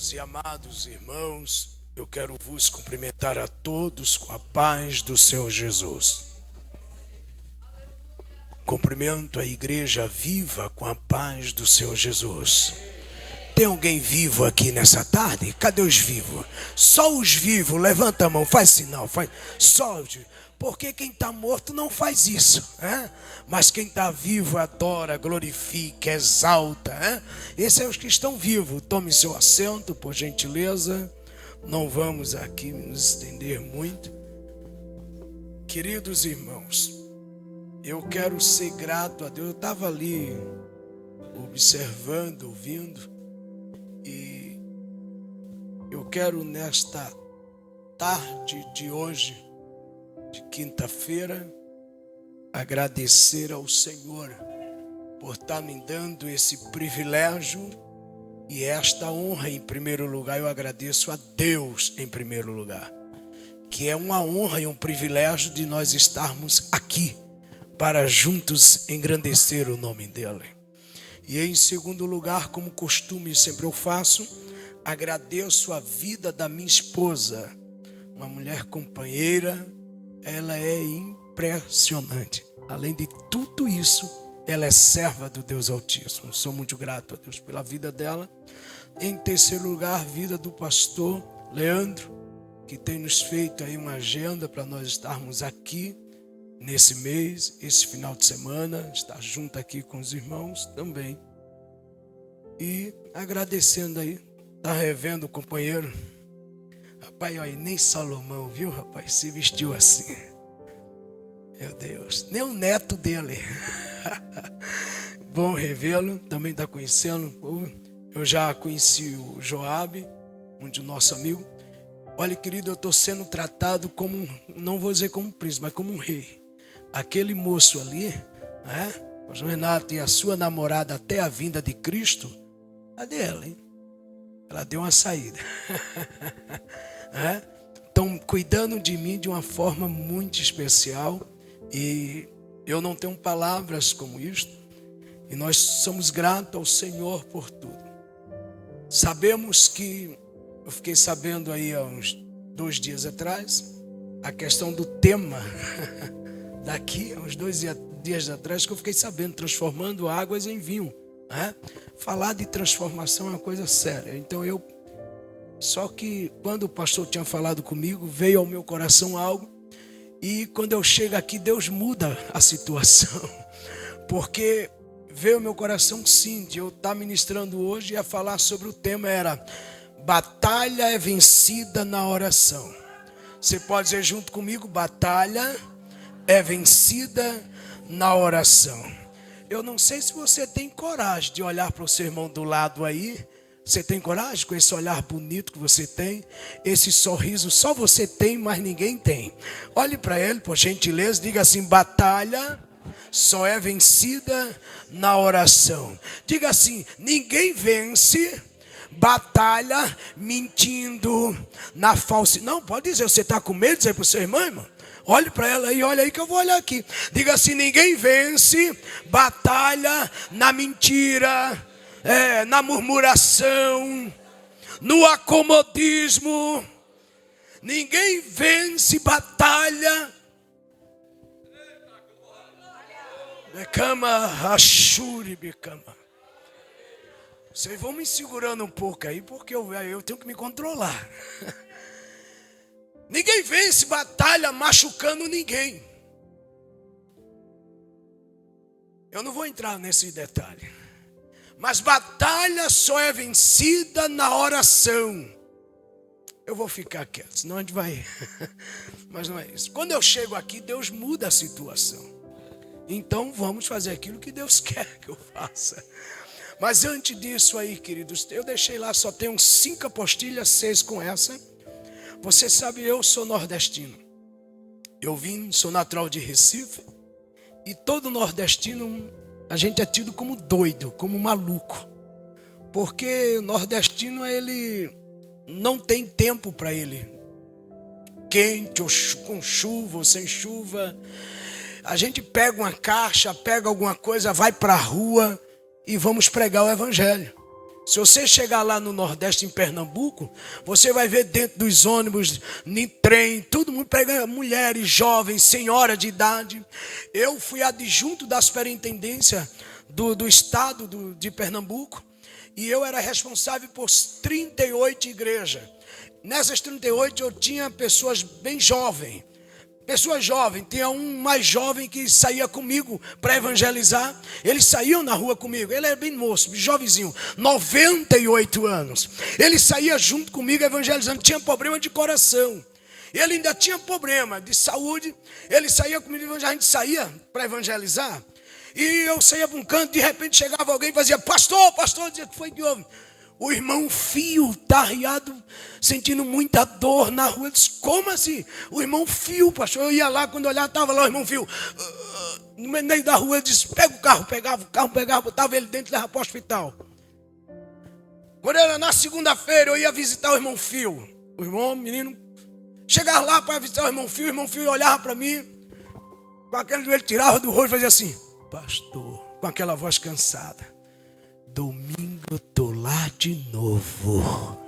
Queridos e amados irmãos, eu quero vos cumprimentar a todos com a paz do Senhor Jesus. Cumprimento a igreja viva com a paz do Senhor Jesus. Tem alguém vivo aqui nessa tarde? Cadê os vivos? Só os vivos, levanta a mão, faz sinal, faz. Só os vivos. Porque quem está morto não faz isso, né? Mas quem está vivo adora, glorifica, exalta, né? Esses são os que estão vivos. Tome seu assento, por gentileza. Não vamos aqui nos estender muito. Queridos irmãos, eu quero ser grato a Deus. Eu estava ali observando, ouvindo, e eu quero nesta tarde de hoje, de quinta-feira, agradecer ao Senhor por estar me dando esse privilégio e esta honra em primeiro lugar. Eu agradeço a Deus em primeiro lugar, que é uma honra e um privilégio de nós estarmos aqui para juntos engrandecer o nome dele. E em segundo lugar, como costume sempre eu faço, agradeço a vida da minha esposa, uma mulher companheira. Ela é impressionante. Além de tudo isso, ela é serva do Deus Altíssimo. Sou muito grato a Deus pela vida dela. Em terceiro lugar, a vida do pastor Leandro, que tem nos feito aí uma agenda para nós estarmos aqui nesse mês, esse final de semana, estar junto aqui com os irmãos também. E agradecendo aí, tá revendo o companheiro. Rapaz, olha, nem Salomão, viu, rapaz, se vestiu assim. Meu Deus, nem o neto dele. Bom revê-lo, também está conhecendo. Eu já conheci o Joabe, um de nosso amigo. Olha, querido, eu estou sendo tratado como, não vou dizer como um príncipe, mas como um rei. Aquele moço ali, né? O Renato e a sua namorada até a vinda de Cristo, cadê ela, hein? Ela deu uma saída. Estão cuidando de mim de uma forma muito especial. E eu não tenho palavras como isto. E nós somos gratos ao Senhor por tudo. Sabemos que, eu fiquei sabendo aí há uns 2 dias atrás, a questão do tema daqui, há uns 2 dias atrás, que eu fiquei sabendo, transformando águas em vinho. Falar de transformação é uma coisa séria. Então só que quando o pastor tinha falado comigo, veio ao meu coração algo, e quando eu chego aqui, Deus muda a situação, porque veio ao meu coração sim, de eu estar ministrando hoje e a falar sobre o tema era batalha é vencida na oração. Você pode dizer junto comigo, batalha é vencida na oração. Eu não sei se você tem coragem de olhar para o seu irmão do lado aí. Você tem coragem com esse olhar bonito que você tem? Esse sorriso só você tem, mas ninguém tem. Olhe para ele, por gentileza, diga assim, batalha só é vencida na oração. Diga assim, ninguém vence batalha mentindo na falsidade. Não, pode dizer, você está com medo de dizer para o seu irmão? Olhe para ela aí, olha aí que eu vou olhar aqui. Diga assim, ninguém vence batalha na mentira, na murmuração, no acomodismo. Ninguém vence batalha. Becama, rachuri, becama. Vocês vão me segurando um pouco aí, porque eu tenho que me controlar. Ninguém vence batalha machucando ninguém. Eu não vou entrar nesse detalhe. Mas batalha só é vencida na oração. Eu vou ficar quieto, senão a gente vai. Mas não é isso. Quando eu chego aqui, Deus muda a situação. Então vamos fazer aquilo que Deus quer que eu faça. Mas antes disso aí, queridos, eu deixei lá, só tem uns 5 apostilhas, 6 com essa. Você sabe, eu sou nordestino. Sou natural de Recife. E todo nordestino, a gente é tido como doido, como maluco. Porque o nordestino, ele não tem tempo para ele. Quente, ou com chuva, ou sem chuva. A gente pega uma caixa, pega alguma coisa, vai para a rua e vamos pregar o evangelho. Se você chegar lá no Nordeste, em Pernambuco, você vai ver dentro dos ônibus, em trem, todo mundo pegando mulheres, jovens, senhora de idade. Eu fui adjunto da superintendência do estado de Pernambuco e eu era responsável por 38 igrejas. Nessas 38 eu tinha pessoas bem jovens. Pessoa jovem, tinha um mais jovem que saía comigo para evangelizar. Eles saíam na rua comigo. Ele era bem moço, jovenzinho, 98 anos. Ele saía junto comigo evangelizando. Tinha problema de coração. Ele ainda tinha problema de saúde. Ele saía comigo, a gente saía para evangelizar. E eu saía para um canto, de repente chegava alguém e fazia: pastor, dizia: que foi que houve? O irmão Fio está arriado, sentindo muita dor na rua. Eu disse: como assim? O irmão Fio, pastor. Eu ia lá, quando olhava, estava lá o irmão Fio. No meio da rua, eu disse: pega o carro, pegava, botava ele dentro e levava para o hospital. Quando era na segunda-feira, eu ia visitar o irmão Fio. O irmão, menino, chegava lá para visitar o irmão Fio olhava para mim, com aquele joelho, tirava do rosto e fazia assim: pastor, com aquela voz cansada: domingo eu tô lá de novo.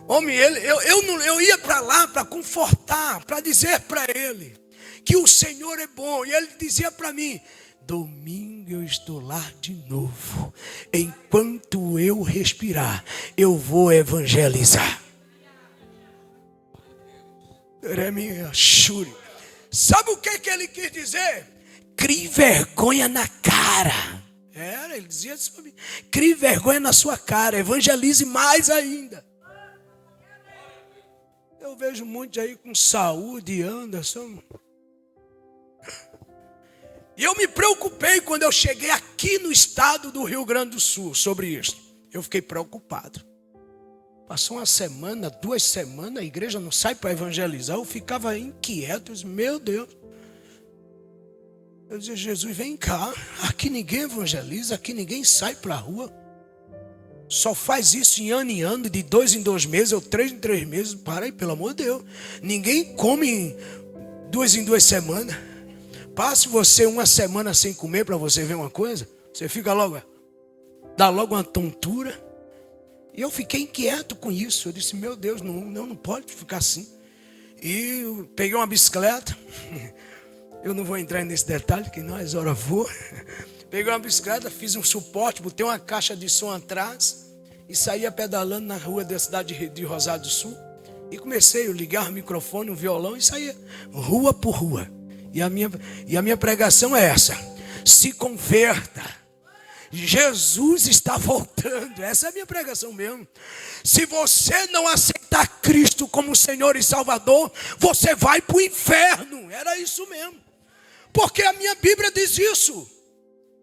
Homem, eu ia para lá para confortar, para dizer para ele que o Senhor é bom. E ele dizia para mim: domingo eu estou lá de novo. Enquanto eu respirar, eu vou evangelizar. Sabe o que ele quis dizer? Crie vergonha na cara. Ele dizia isso para mim: crie vergonha na sua cara, evangelize mais ainda. Eu vejo muitos aí com saúde, Anderson. E eu me preocupei quando eu cheguei aqui no estado do Rio Grande do Sul sobre isso. Eu fiquei preocupado. Passou uma semana, 2 semanas, a igreja não sai para evangelizar. Eu ficava inquieto, eu disse: meu Deus. Eu dizia: Jesus, vem cá, aqui ninguém evangeliza, aqui ninguém sai para a rua. Só faz isso em ano, de 2 em 2 meses, ou 3 em 3 meses. Para aí, pelo amor de Deus. Ninguém come 2 em 2 semanas. Passe você 1 semana sem comer para você ver uma coisa. Você fica logo, dá logo uma tontura. E eu fiquei inquieto com isso. Eu disse: meu Deus, não pode ficar assim. E eu peguei uma bicicleta. Eu não vou entrar nesse detalhe, que nós hora voa. Peguei uma bicicleta, fiz um suporte, botei uma caixa de som atrás e saía pedalando na rua da cidade de Rosário do Sul. E comecei a ligar o microfone, o violão e saía rua por rua. E a minha pregação é essa: se converta. Jesus está voltando. Essa é a minha pregação mesmo. Se você não aceitar Cristo como Senhor e Salvador, você vai para o inferno. Era isso mesmo. Porque a minha Bíblia diz isso.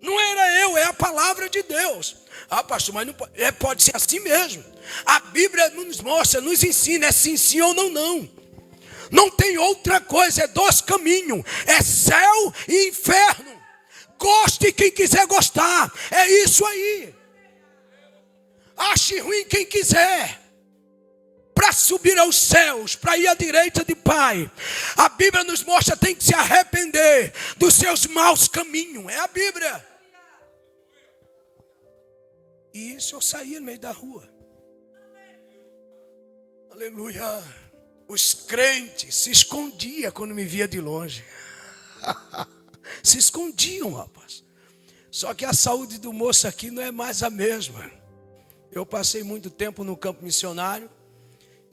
Não era eu, é a palavra de Deus. Ah, pastor, mas não pode, pode ser assim mesmo. A Bíblia nos mostra, nos ensina, é sim ou não. Não tem outra coisa, é 2 caminhos. É céu e inferno. Goste quem quiser gostar. É isso aí. Ache ruim quem quiser. Para subir aos céus, para ir à direita de Pai, a Bíblia nos mostra: tem que se arrepender dos seus maus caminhos. É a Bíblia. E isso eu saía no meio da rua. Aleluia. Os crentes se escondiam quando me via de longe. Se escondiam, rapaz. Só que a saúde do moço aqui não é mais a mesma. Eu passei muito tempo no campo missionário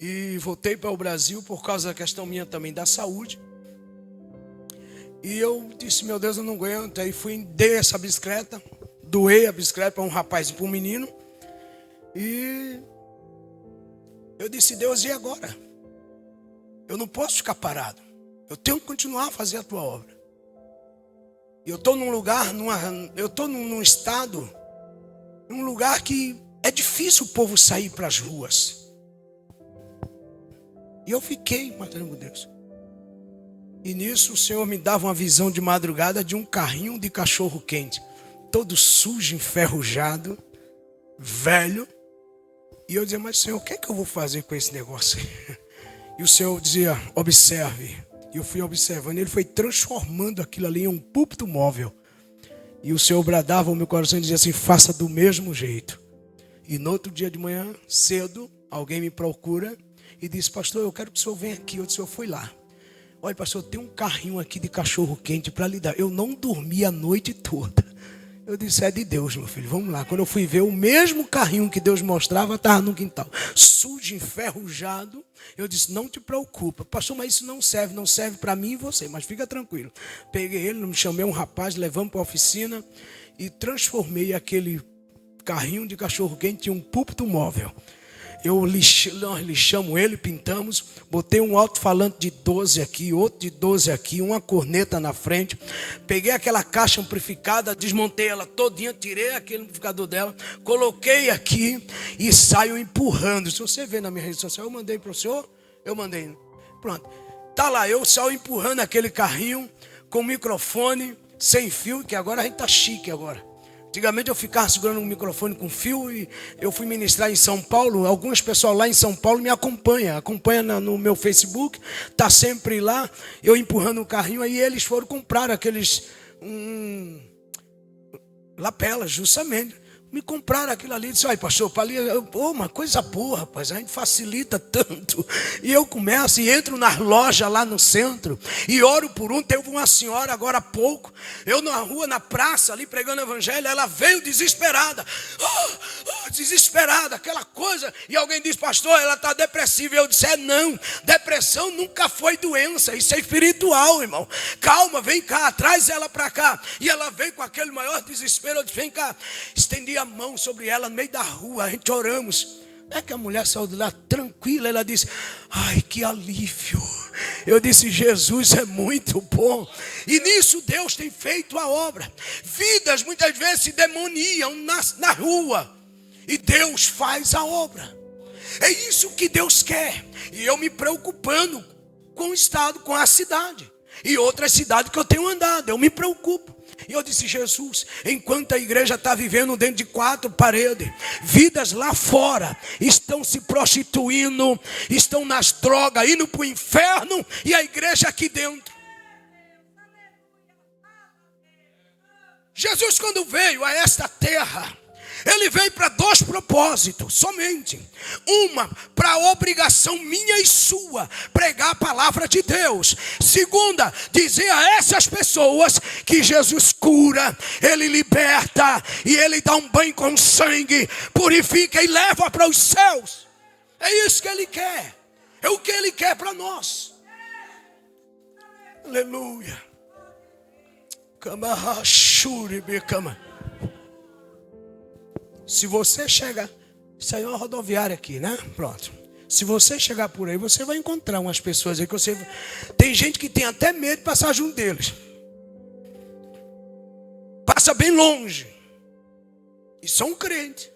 e voltei para o Brasil por causa da questão minha também da saúde. E eu disse: meu Deus, eu não aguento. Aí dei essa bicicleta, doei a bicicleta para um rapaz e para um menino. E eu disse: Deus, e agora? Eu não posso ficar parado. Eu tenho que continuar a fazer a tua obra. Eu estou num lugar, eu estou num estado, num lugar que é difícil o povo sair para as ruas. E eu fiquei matando Deus. E nisso o Senhor me dava uma visão de madrugada de um carrinho de cachorro quente, todo sujo, enferrujado, velho. E eu dizia: mas Senhor, o que é que eu vou fazer com esse negócio? E o Senhor dizia: observe. E eu fui observando, ele foi transformando aquilo ali em um púlpito móvel. E o Senhor bradava ao meu coração e dizia assim: faça do mesmo jeito. E no outro dia de manhã, cedo, alguém me procura e disse: pastor, eu quero que o senhor venha aqui. Eu disse: eu fui lá. Olha, pastor, tem um carrinho aqui de cachorro quente para lhe dar. Eu não dormi a noite toda. Eu disse: é de Deus, meu filho, vamos lá. Quando eu fui ver, o mesmo carrinho que Deus mostrava estava no quintal, sujo, enferrujado. Eu disse: não te preocupa, pastor, mas isso não serve para mim e você, mas fica tranquilo. Peguei ele, me chamei um rapaz, levamos para a oficina e transformei aquele carrinho de cachorro quente em um púlpito móvel. Nós lixamos ele, pintamos, botei um alto-falante de 12 aqui, outro de 12 aqui, uma corneta na frente. Peguei aquela caixa amplificada, desmontei ela todinha, tirei aquele amplificador dela, coloquei aqui e saio empurrando. Se você ver na minha rede social, eu mandei para o senhor, eu mandei. Pronto, tá lá, eu saio empurrando aquele carrinho com microfone, sem fio, que agora a gente tá chique agora. Antigamente eu ficava segurando um microfone com fio e eu fui ministrar em São Paulo. Algumas pessoas lá em São Paulo me acompanha no meu Facebook, tá sempre lá, eu empurrando o carrinho. Aí eles foram comprar aqueles lapelas, justamente. Me compraram aquilo ali, disse: ai, pastor, para ali, uma coisa boa, rapaz, a gente facilita tanto. E eu começo e entro nas lojas lá no centro e oro por um. Teve uma senhora agora há pouco, eu na rua, na praça ali pregando o evangelho, ela veio desesperada, desesperada, aquela coisa. E alguém disse: pastor, ela está depressiva. E eu disse: não, depressão nunca foi doença, isso é espiritual, irmão. Calma, vem cá, traz ela para cá. E ela veio com aquele maior desespero. Eu disse: vem cá, estendi a mão sobre ela no meio da rua, a gente oramos. É que a mulher saiu de lá tranquila, ela disse: ai, que alívio. Eu disse: Jesus é muito bom. E nisso Deus tem feito a obra. Vidas muitas vezes se demoniam na rua e Deus faz a obra. É isso que Deus quer. E eu me preocupando com o estado, com a cidade e outras cidades que eu tenho andado, eu me preocupo. E eu disse: Jesus, enquanto a igreja está vivendo dentro de 4 paredes, vidas lá fora estão se prostituindo, estão nas drogas, indo para o inferno, e a igreja aqui dentro. Jesus, quando veio a esta terra, ele veio para 2 propósitos somente. Uma, para a obrigação minha e sua, pregar a palavra de Deus. Segunda, dizer a essas pessoas que Jesus cura, ele liberta e ele dá um banho com sangue, purifica e leva para os céus. É isso que ele quer. É o que ele quer para nós. Aleluia. Se você chegar, isso aí é uma rodoviária aqui, né? Pronto. Se você chegar por aí, você vai encontrar umas pessoas aí que você... Tem gente que tem até medo de passar junto deles. Passa bem longe. E são crentes.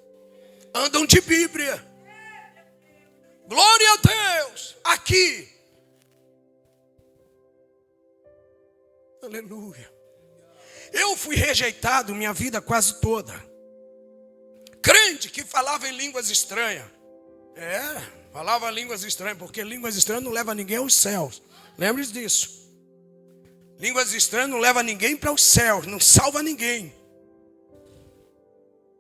Andam de Bíblia. Glória a Deus. Aqui. Aleluia. Eu fui rejeitado minha vida quase toda. Crente que falava em línguas estranhas. Falava línguas estranhas, porque línguas estranhas não leva ninguém aos céus. Lembre-se disso. Línguas estranhas não leva ninguém para os céus, não salva ninguém.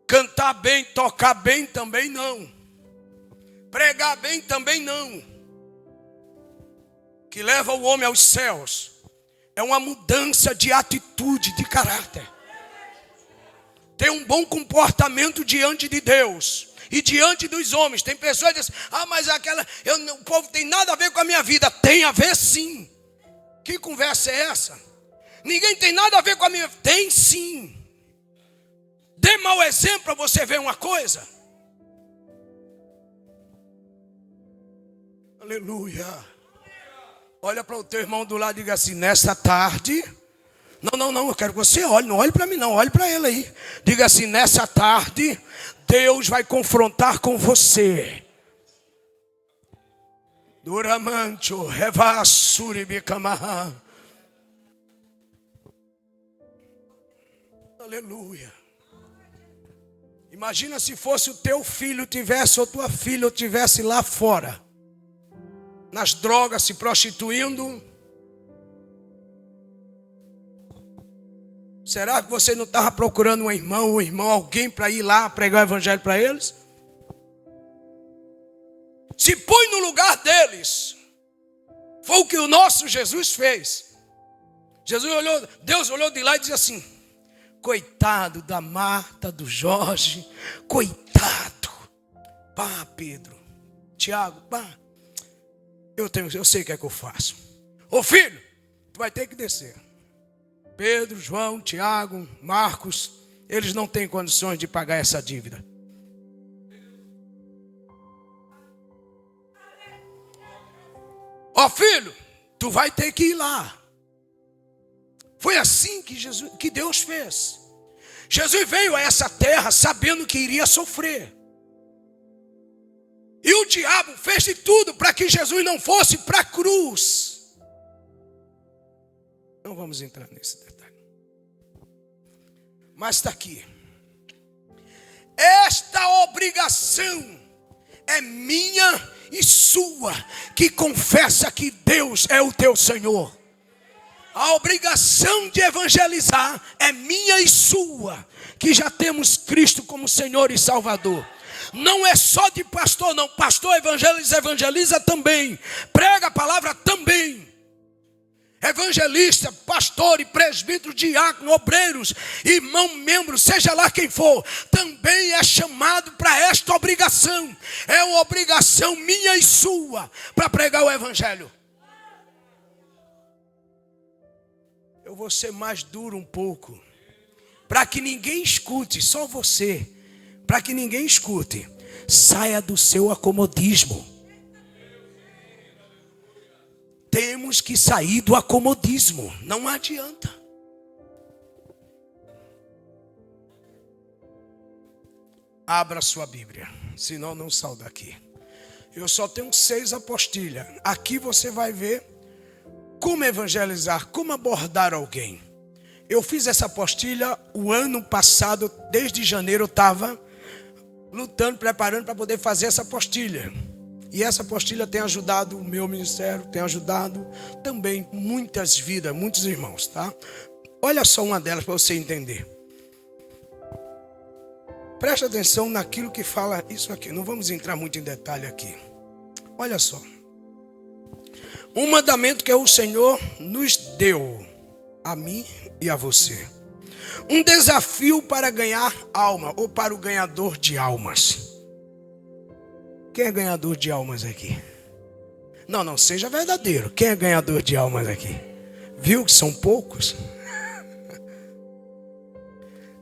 Cantar bem, tocar bem também não. Pregar bem também não. Que leva o homem aos céus é uma mudança de atitude, de caráter. Ter um bom comportamento diante de Deus e diante dos homens. Tem pessoas que dizem: mas o povo tem nada a ver com a minha vida. Tem a ver sim. Que conversa é essa? Ninguém tem nada a ver com a minha vida. Tem sim. Dê mau exemplo para você ver uma coisa. Aleluia. Olha para o teu irmão do lado e diga assim: nesta tarde... Não, eu quero que você olhe, não olhe para mim não, olhe para ele aí. Diga assim: nessa tarde, Deus vai confrontar com você. Duramancho, revassuri bicamaha. Aleluia. Imagina se fosse o teu filho tivesse, ou tua filha tivesse lá fora, nas drogas, se prostituindo. Será que você não estava procurando um irmão, alguém para ir lá pregar o evangelho para eles? Se põe no lugar deles. Foi o que o nosso Jesus fez. Deus olhou de lá e disse assim: coitado da Marta, do Jorge, coitado. Pá, Pedro, Tiago, pá, eu sei o que é que eu faço. Ô filho, tu vai ter que descer. Pedro, João, Tiago, Marcos, eles não têm condições de pagar essa dívida. Ó filho, tu vai ter que ir lá. Foi assim que Deus fez. Jesus veio a essa terra sabendo que iria sofrer. E o diabo fez de tudo para que Jesus não fosse para a cruz. Não vamos entrar nesse detalhe. Mas está aqui. Esta obrigação é minha e sua, que confessa que Deus é o teu Senhor. A obrigação de evangelizar é minha e sua, que já temos Cristo como Senhor e Salvador. Não é só de pastor, não. Pastor evangeliza também. Prega a palavra também. Evangelista, pastor e presbítero, diácono, obreiros, irmão, membro, seja lá quem for, também é chamado para esta obrigação. É uma obrigação minha e sua para pregar o evangelho. Eu vou ser mais duro um pouco, para que ninguém escute, só você, para que ninguém escute. Saia do seu acomodismo. Temos que sair do acomodismo, não adianta. Abra sua Bíblia, senão não saio daqui. Eu só tenho 6 apostilhas. Aqui você vai ver como evangelizar, como abordar alguém. Eu fiz essa apostilha o ano passado, desde janeiro eu estava lutando, preparando para poder fazer essa apostilha. E essa apostilha tem ajudado o meu ministério, tem ajudado também muitas vidas, muitos irmãos, tá? Olha só uma delas para você entender. Preste atenção naquilo que fala isso aqui. Não vamos entrar muito em detalhe aqui. Olha só. Um mandamento que o Senhor nos deu, a mim e a você. Um desafio para ganhar alma, ou para o ganhador de almas. Quem é ganhador de almas aqui? Não, seja verdadeiro. Quem é ganhador de almas aqui? Viu que são poucos?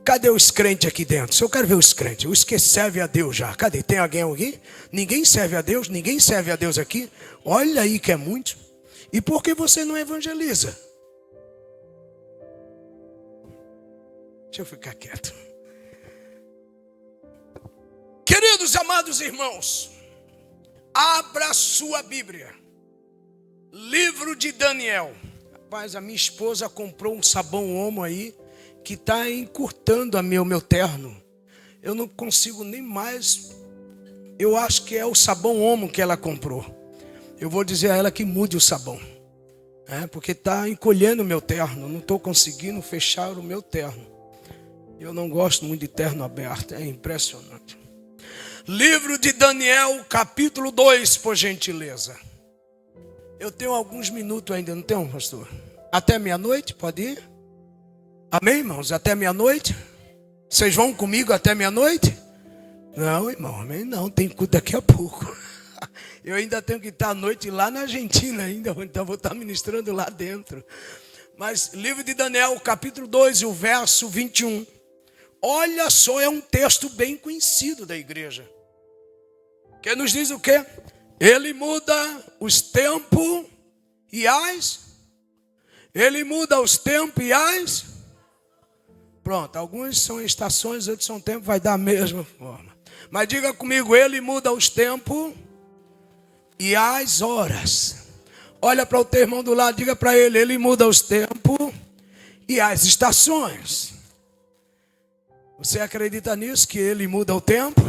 Cadê os crentes aqui dentro? Eu quero ver os crentes, os que servem a Deus já. Cadê? Tem alguém aqui? Ninguém serve a Deus? Ninguém serve a Deus aqui? Olha aí que é muito. E por que você não evangeliza? Deixa eu ficar quieto. Queridos amados irmãos, abra sua Bíblia. Livro de Daniel. Rapaz, a minha esposa comprou um sabão Omo aí que está encurtando o meu terno. Eu não consigo nem mais. Eu acho que é o sabão Omo que ela comprou. Eu vou dizer a ela que mude o sabão. Porque está encolhendo o meu terno. Não estou conseguindo fechar o meu terno. Eu não gosto muito de terno aberto. É impressionante. Livro de Daniel, capítulo 2, por gentileza. Eu tenho alguns minutos ainda, não tenho, pastor? Até meia-noite, pode ir? Amém, irmãos? Até meia-noite? Vocês vão comigo até meia-noite? Não, irmão, amém não, tem culto daqui a pouco. Eu ainda tenho que estar à noite lá na Argentina ainda, então vou estar ministrando lá dentro. Mas livro de Daniel, capítulo 2, e o verso 21. Olha só, é um texto bem conhecido da igreja. Que nos diz o quê? Ele muda os tempos e as... Ele muda os tempos e as... Pronto, alguns são estações, outros são tempos, vai dar a mesma forma. Mas diga comigo, ele muda os tempos e as horas. Olha para o teu irmão do lado, diga para ele, ele muda os tempos e as estações. Você acredita nisso, que ele muda o tempo?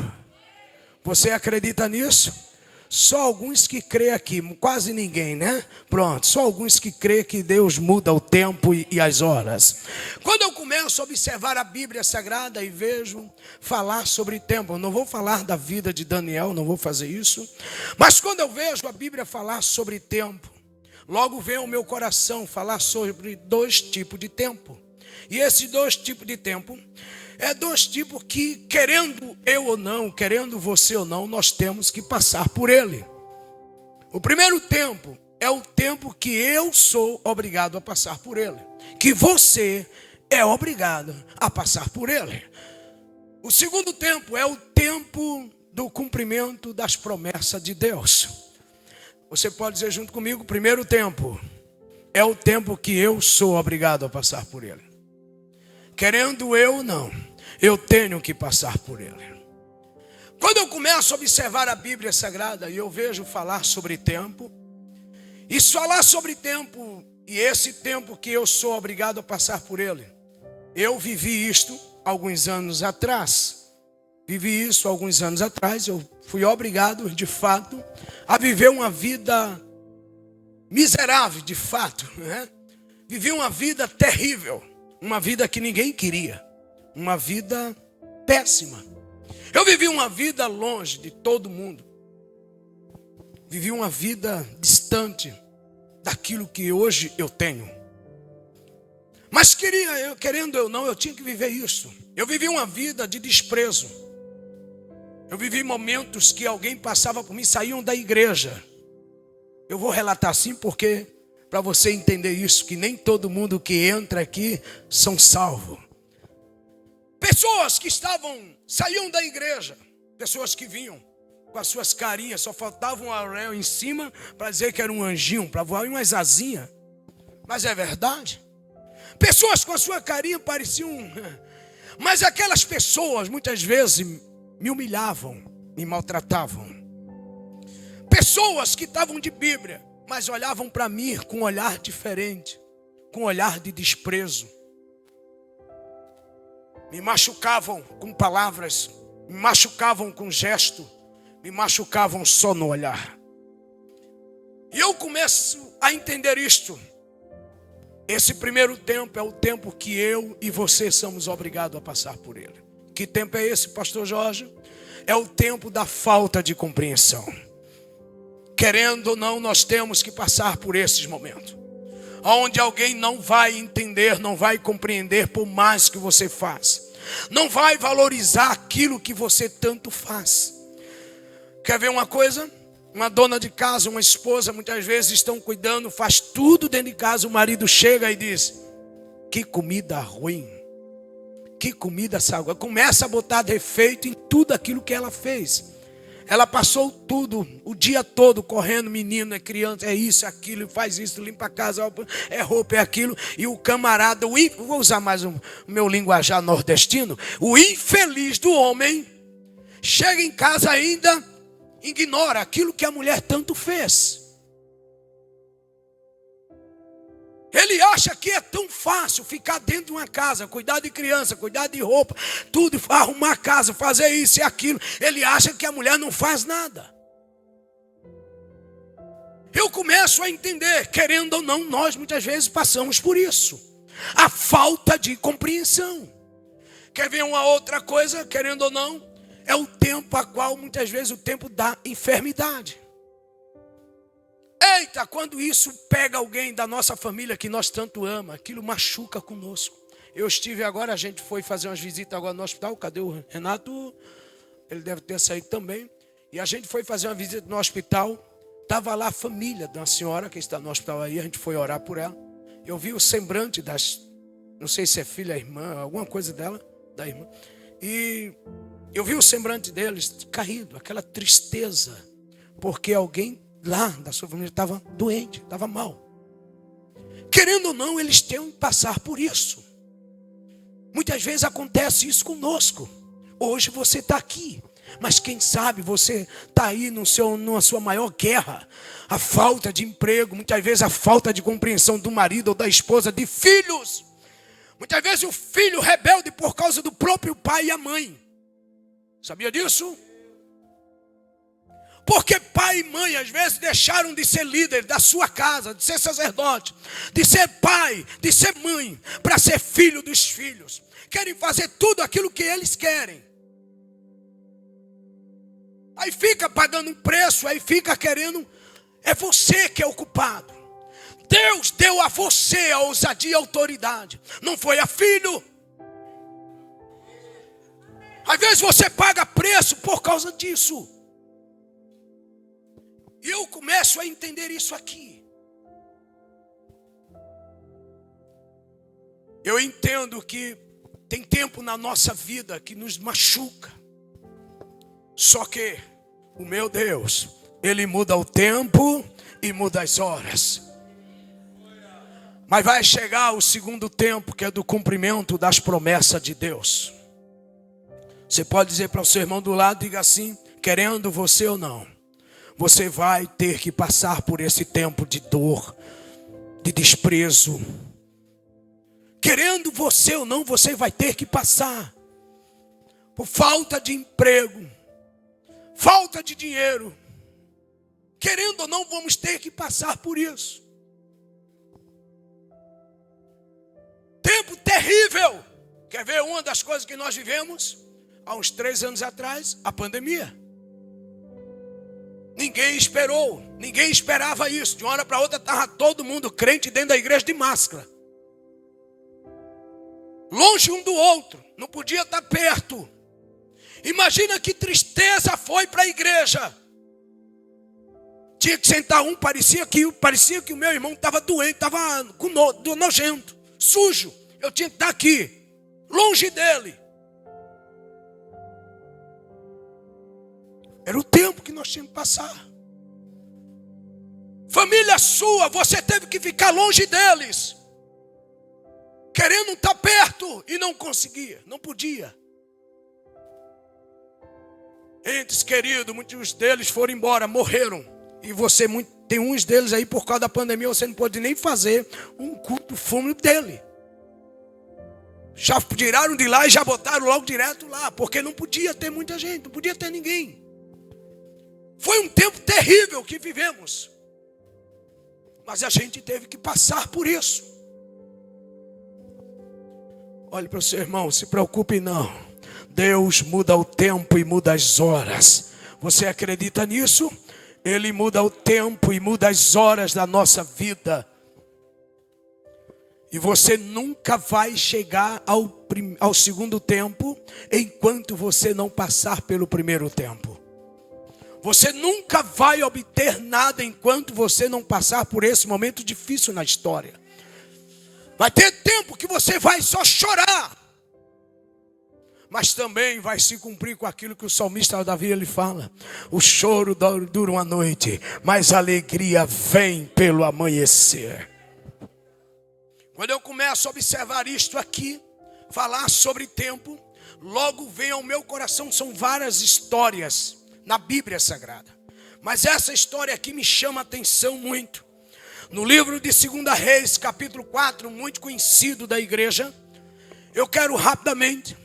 Você acredita nisso? Só alguns que creem aqui, quase ninguém, né? Pronto, só alguns que creem que Deus muda o tempo e as horas. Quando eu começo a observar a Bíblia Sagrada e vejo falar sobre tempo, eu não vou falar da vida de Daniel, não vou fazer isso. Mas quando eu vejo a Bíblia falar sobre tempo, logo vem ao meu coração falar sobre 2 tipos de tempo. E esses 2 tipos de tempo é 2 tipos que, querendo eu ou não, querendo você ou não, nós temos que passar por ele. O primeiro tempo é o tempo que eu sou obrigado a passar por ele, que você é obrigado a passar por ele. O segundo tempo é o tempo do cumprimento das promessas de Deus. Você pode dizer junto comigo: o primeiro tempo é o tempo que eu sou obrigado a passar por ele. Querendo eu ou não, eu tenho que passar por ele. Quando eu começo a observar a Bíblia Sagrada e eu vejo falar sobre tempo, e falar sobre tempo, e esse tempo que eu sou obrigado a passar por ele, eu vivi isto alguns anos atrás. Eu fui obrigado, de fato, a viver uma vida miserável, de fato, né? Vivi uma vida terrível, uma vida que ninguém queria, uma vida péssima. Eu vivi uma vida longe de todo mundo. Vivi uma vida distante daquilo que hoje eu tenho. Mas querendo eu não, eu tinha que viver isso. Eu vivi uma vida de desprezo. Eu vivi momentos que alguém passava por mim, saíam da igreja. Eu vou relatar assim porque, para você entender isso, que nem todo mundo que entra aqui são salvos. Pessoas que saíam da igreja, pessoas que vinham com as suas carinhas, só faltava um auréola em cima para dizer que era um anjinho, para voar umas asinhas. Mas é verdade. Pessoas com a sua carinha pareciam... Mas aquelas pessoas muitas vezes me humilhavam, me maltratavam. Pessoas que estavam de Bíblia, mas olhavam para mim com um olhar diferente, com um olhar de desprezo. Me machucavam com palavras, me machucavam com gesto, me machucavam só no olhar. E eu começo a entender isto. Esse primeiro tempo é o tempo que eu e você somos obrigados a passar por ele. Que tempo é esse, pastor Jorge? É o tempo da falta de compreensão. Querendo ou não, nós temos que passar por esses momentos. Onde alguém não vai entender, não vai compreender por mais que você faça. Não vai valorizar aquilo que você tanto faz. Quer ver uma coisa? Uma dona de casa, uma esposa, muitas vezes estão cuidando, faz tudo dentro de casa. O marido chega e diz: que comida ruim, que comida salgada. Começa a botar defeito em tudo aquilo que ela fez. Ela passou tudo, o dia todo correndo, menino, é criança, é isso, é aquilo, faz isso, limpa a casa, é roupa, é aquilo. E o camarada, vou usar mais o meu linguajar nordestino, o infeliz do homem, chega em casa ainda, ignora aquilo que a mulher tanto fez. Ele acha que é tão fácil ficar dentro de uma casa, cuidar de criança, cuidar de roupa, tudo, arrumar a casa, fazer isso e aquilo. Ele acha que a mulher não faz nada. Eu começo a entender, querendo ou não, nós muitas vezes passamos por isso. A falta de compreensão. Quer ver uma outra coisa, querendo ou não? É o tempo a qual muitas vezes o tempo da enfermidade. Eita, quando isso pega alguém da nossa família que nós tanto amamos, aquilo machuca conosco. Eu estive agora, a gente foi fazer umas visitas agora no hospital. Cadê o Renato? Ele deve ter saído também. E a gente foi fazer uma visita no hospital. Estava lá a família de uma senhora que está no hospital aí. A gente foi orar por ela. Eu vi o semblante não sei se é filha, irmã, alguma coisa dela, da irmã. E eu vi o semblante deles caído, aquela tristeza. Porque alguém lá da sua família estava doente, estava mal. Querendo ou não, eles têm que passar por isso. Muitas vezes acontece isso conosco. Hoje você está aqui, mas quem sabe você está aí numa sua maior guerra. A falta de emprego, muitas vezes a falta de compreensão do marido ou da esposa, de filhos. Muitas vezes o filho rebelde por causa do próprio pai e a mãe. Sabia disso? Porque pai e mãe às vezes deixaram de ser líder da sua casa, de ser sacerdote, de ser pai, de ser mãe, para ser filho dos filhos. Querem fazer tudo aquilo que eles querem. Aí fica pagando um preço, aí fica querendo. É você que é o culpado. Deus deu a você a ousadia e a autoridade. Não foi a filho. Às vezes você paga preço por causa disso. E eu começo a entender isso aqui. Eu entendo que tem tempo na nossa vida que nos machuca. Só que o meu Deus, Ele muda o tempo e muda as horas. Mas vai chegar o segundo tempo, que é do cumprimento das promessas de Deus. Você pode dizer para o seu irmão do lado, diga assim, querendo você ou não, você vai ter que passar por esse tempo de dor, de desprezo. Querendo você ou não, você vai ter que passar por falta de emprego, falta de dinheiro. Querendo ou não, vamos ter que passar por isso. Tempo terrível. Quer ver uma das coisas que nós vivemos? Há uns 3 anos atrás, a pandemia. Ninguém esperou, ninguém esperava isso. De uma hora para outra estava todo mundo crente dentro da igreja de máscara. Longe um do outro, não podia estar perto. Imagina que tristeza foi para a igreja. Tinha que sentar um, parecia que o meu irmão estava doente, estava nojento, sujo. Eu tinha que estar aqui, longe dele. Era o tempo que nós tínhamos que passar. Família sua, você teve que ficar longe deles. Querendo estar perto e não conseguia, não podia. Entes queridos, muitos deles foram embora, morreram. E você, tem uns deles aí por causa da pandemia, você não pode nem fazer um culto fúnebre dele. Já tiraram de lá e já botaram logo direto lá, porque não podia ter muita gente, não podia ter ninguém. Foi um tempo terrível que vivemos. Mas a gente teve que passar por isso. Olhe para o seu irmão, se preocupe não. Deus muda o tempo e muda as horas. Você acredita nisso? Ele muda o tempo e muda as horas da nossa vida. E você nunca vai chegar ao segundo tempo enquanto você não passar pelo primeiro tempo. Você nunca vai obter nada enquanto você não passar por esse momento difícil na história. Vai ter tempo que você vai só chorar. Mas também vai se cumprir com aquilo que o salmista Davi ele fala. O choro dura uma noite, mas a alegria vem pelo amanhecer. Quando eu começo a observar isto aqui, falar sobre tempo, logo vem ao meu coração, são várias histórias na Bíblia Sagrada. Mas essa história aqui me chama a atenção muito. No livro de 2 Reis, capítulo 4, muito conhecido da igreja, eu quero rapidamente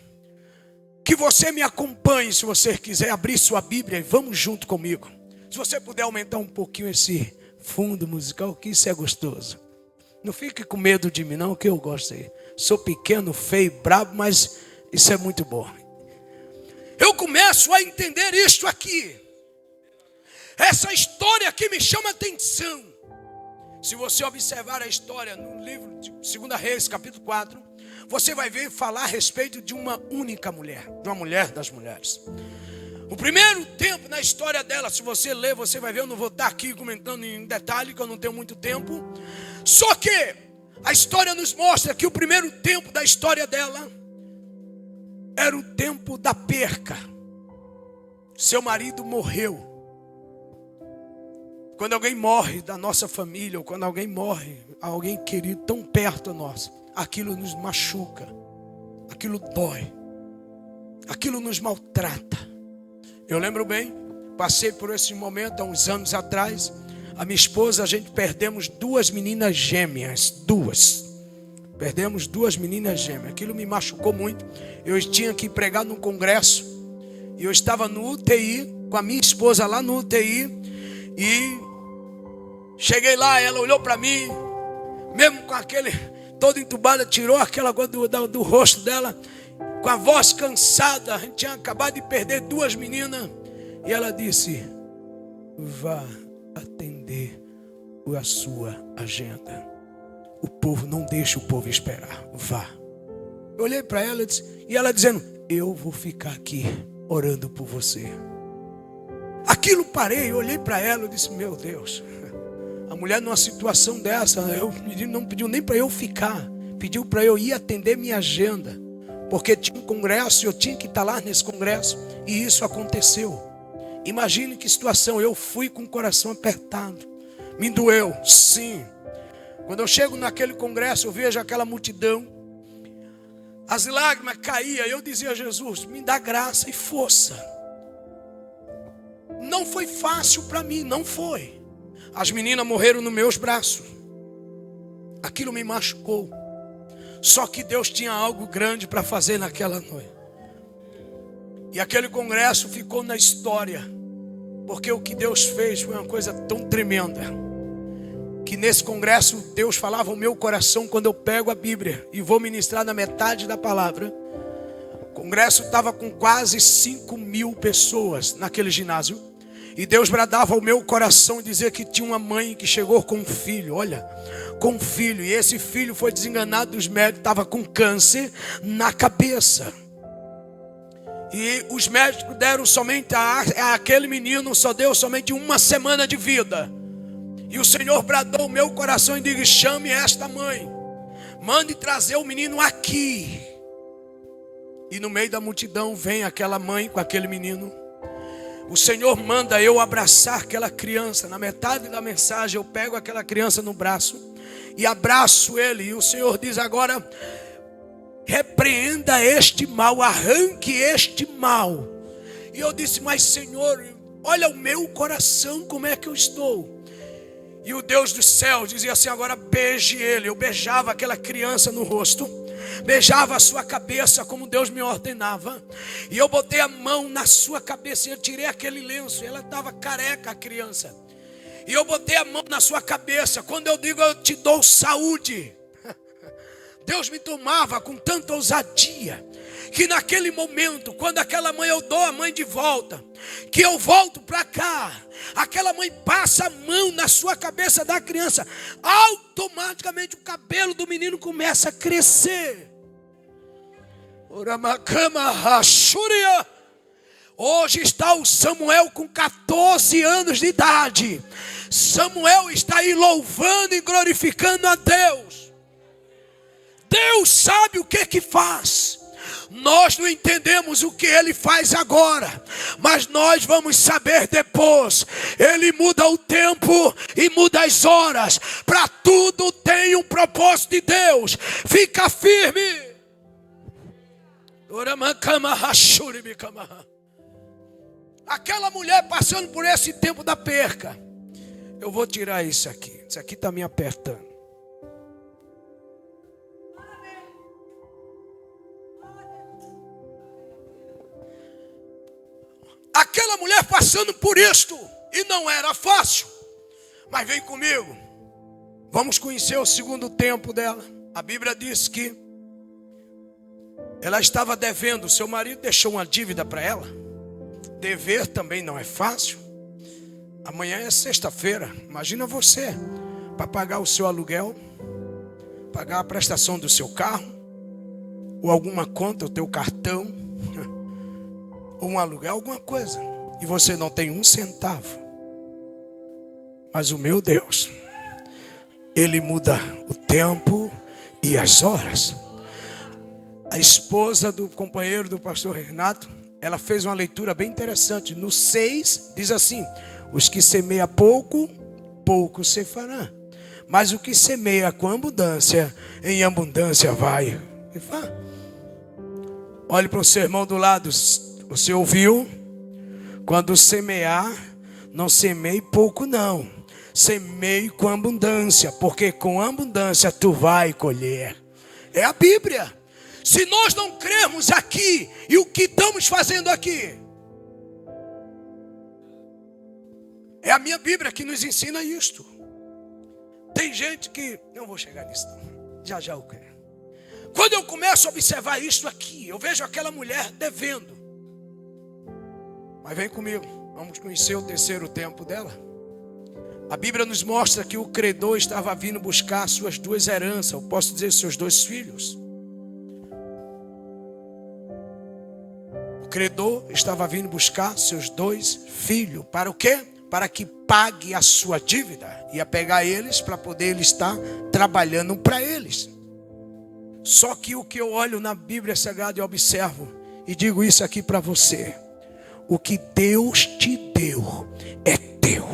que você me acompanhe, se você quiser abrir sua Bíblia, e vamos junto comigo. Se você puder aumentar um pouquinho esse fundo musical, que isso é gostoso. Não fique com medo de mim não, que eu gosto aí. Sou pequeno, feio, brabo, mas isso é muito bom. Eu começo a entender isto aqui. Essa história aqui me chama a atenção. Se você observar a história no livro de 2 Reis, capítulo 4, você vai ver falar a respeito de uma única mulher, de uma mulher das mulheres. O primeiro tempo na história dela, se você ler, você vai ver, eu não vou estar aqui comentando em detalhe, que eu não tenho muito tempo. Só que a história nos mostra que o primeiro tempo da história dela era o tempo da perca. Seu marido morreu. Quando alguém morre da nossa família, ou quando alguém morre, alguém querido tão perto a nós, aquilo nos machuca, aquilo dói, aquilo nos maltrata. Eu lembro bem, passei por esse momento há uns anos atrás. A minha esposa, a gente perdemos 2 meninas gêmeas, 2. Perdemos 2 meninas gêmeas. Aquilo me machucou muito. Eu tinha que pregar num congresso E eu estava no UTI, com a minha esposa lá no UTI. E cheguei lá, ela olhou para mim, mesmo com aquele, todo entubada, tirou aquela coisa do rosto dela, com a voz cansada. A gente tinha acabado de perder 2 meninas. E ela disse: vá atender a sua agenda. O povo, não deixa o povo esperar, vá. Eu olhei para ela e ela dizendo: eu vou ficar aqui orando por você. Aquilo parei, eu olhei para ela e disse: meu Deus, a mulher numa situação dessa, não pediu nem para eu ficar, pediu para eu ir atender minha agenda, porque tinha um congresso e eu tinha que estar lá nesse congresso, e isso aconteceu. Imagine que situação. Eu fui com o coração apertado, me doeu, sim. Quando eu chego naquele congresso, eu vejo aquela multidão, as lágrimas caíam. Eu dizia: Jesus, me dá graça e força. Não foi fácil para mim, não foi. As meninas morreram nos meus braços. Aquilo me machucou. Só que Deus tinha algo grande para fazer naquela noite. E aquele congresso ficou na história, porque o que Deus fez foi uma coisa tão tremenda, que nesse congresso Deus falava ao meu coração. Quando eu pego a Bíblia e vou ministrar na metade da palavra, o congresso estava com quase 5.000 pessoas naquele ginásio, e Deus bradava ao meu coração e dizia que tinha uma mãe que chegou com um filho, olha, com um filho, e esse filho foi desenganado dos médicos, estava com câncer na cabeça. E os médicos deram somente a aquele menino, só deu somente 1 semana de vida. E o Senhor bradou o meu coração e disse: chame esta mãe, mande trazer o menino aqui. E no meio da multidão vem aquela mãe com aquele menino. O Senhor manda eu abraçar aquela criança. Na metade da mensagem eu pego aquela criança no braço e abraço ele. E o Senhor diz: agora repreenda este mal, arranque este mal. E eu disse: mas Senhor, olha o meu coração, como é que eu estou. E o Deus do céu dizia assim: agora beije ele. Eu beijava aquela criança no rosto, beijava a sua cabeça como Deus me ordenava. E eu botei a mão na sua cabeça e eu tirei aquele lenço. Ela estava careca, a criança. E eu botei a mão na sua cabeça. Quando eu digo eu te dou saúde, Deus me tomava com tanta ousadia, que naquele momento, quando aquela mãe, eu dou a mãe de volta, que eu volto para cá, aquela mãe passa a mão na sua cabeça da criança, automaticamente o cabelo do menino começa a crescer. Hoje está o Samuel com 14 anos de idade. Samuel está aí louvando e glorificando a Deus. Deus sabe o que faz. Nós não entendemos o que Ele faz agora, mas nós vamos saber depois. Ele muda o tempo e muda as horas. Para tudo tem um propósito de Deus. Fica firme. Aquela mulher passando por esse tempo da perca. Eu vou tirar isso aqui. Isso aqui está me apertando. Aquela mulher passando por isto, e não era fácil, mas vem comigo, vamos conhecer o segundo tempo dela. A Bíblia diz que ela estava devendo, seu marido deixou uma dívida para ela. Dever também não é fácil. Amanhã é sexta-feira, imagina você, para pagar o seu aluguel, pagar a prestação do seu carro, ou alguma conta, o teu cartão, ou um aluguel, alguma coisa, e você não tem 1 centavo. Mas o meu Deus, Ele muda o tempo e as horas. A esposa do companheiro do pastor Renato, ela fez uma leitura bem interessante. No 6 diz assim: os que semeiam pouco, pouco se fará, mas o que semeia com abundância, em abundância vai. Olhe para o seu irmão do lado. Você ouviu? Quando semear, não semeie pouco não, semeie com abundância, porque com abundância tu vai colher. É a Bíblia. Se nós não crermos aqui, e o que estamos fazendo aqui, É a minha Bíblia que nos ensina isto. Tem gente que... Não vou chegar nisso não. Já eu quero. Quando eu começo a observar isto aqui, eu vejo aquela mulher devendo. Mas vem comigo, vamos conhecer o terceiro tempo dela. A Bíblia nos mostra que o credor estava vindo buscar suas duas heranças, eu posso dizer seus dois filhos. O credor estava vindo buscar seus dois filhos. Para o quê? Para que pague a sua dívida. Ia pegar eles para poder ele estar trabalhando para eles. Só que o que eu olho na Bíblia Sagrada e observo, e digo isso aqui para você: o que Deus te deu é teu.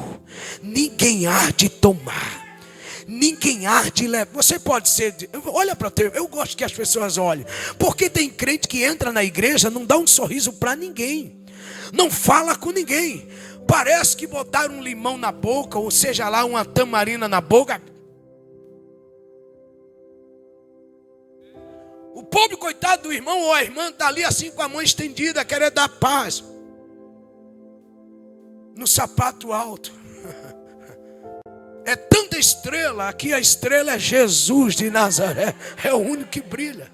Ninguém há de tomar. Ninguém há de levar. Você pode ser... Olha para teu... Eu gosto que as pessoas olhem. Porque tem crente que entra na igreja, não dá um sorriso para ninguém. Não fala com ninguém. Parece que botaram um limão na boca, ou seja lá, uma tamarina na boca. O pobre coitado do irmão ou a irmã está ali assim com a mão estendida, querendo dar paz. No sapato alto. É tanta estrela, aqui a estrela é Jesus de Nazaré. É o único que brilha.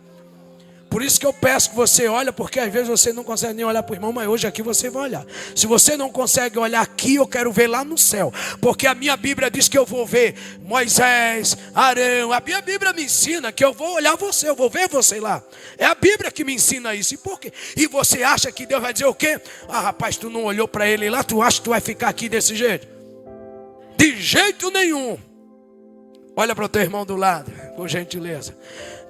Por isso que eu peço que você olhe, porque às vezes você não consegue nem olhar para o irmão, mas hoje aqui você vai olhar. Se você não consegue olhar aqui, eu quero ver lá no céu. Porque a minha Bíblia diz que eu vou ver Moisés, Arão. A minha Bíblia me ensina que eu vou olhar você, eu vou ver você lá. É a Bíblia que me ensina isso. E por quê? E você acha que Deus vai dizer o quê? Ah, rapaz, tu não olhou para ele lá, tu acha que tu vai ficar aqui desse jeito? De jeito nenhum. Olha para o teu irmão do lado, por gentileza.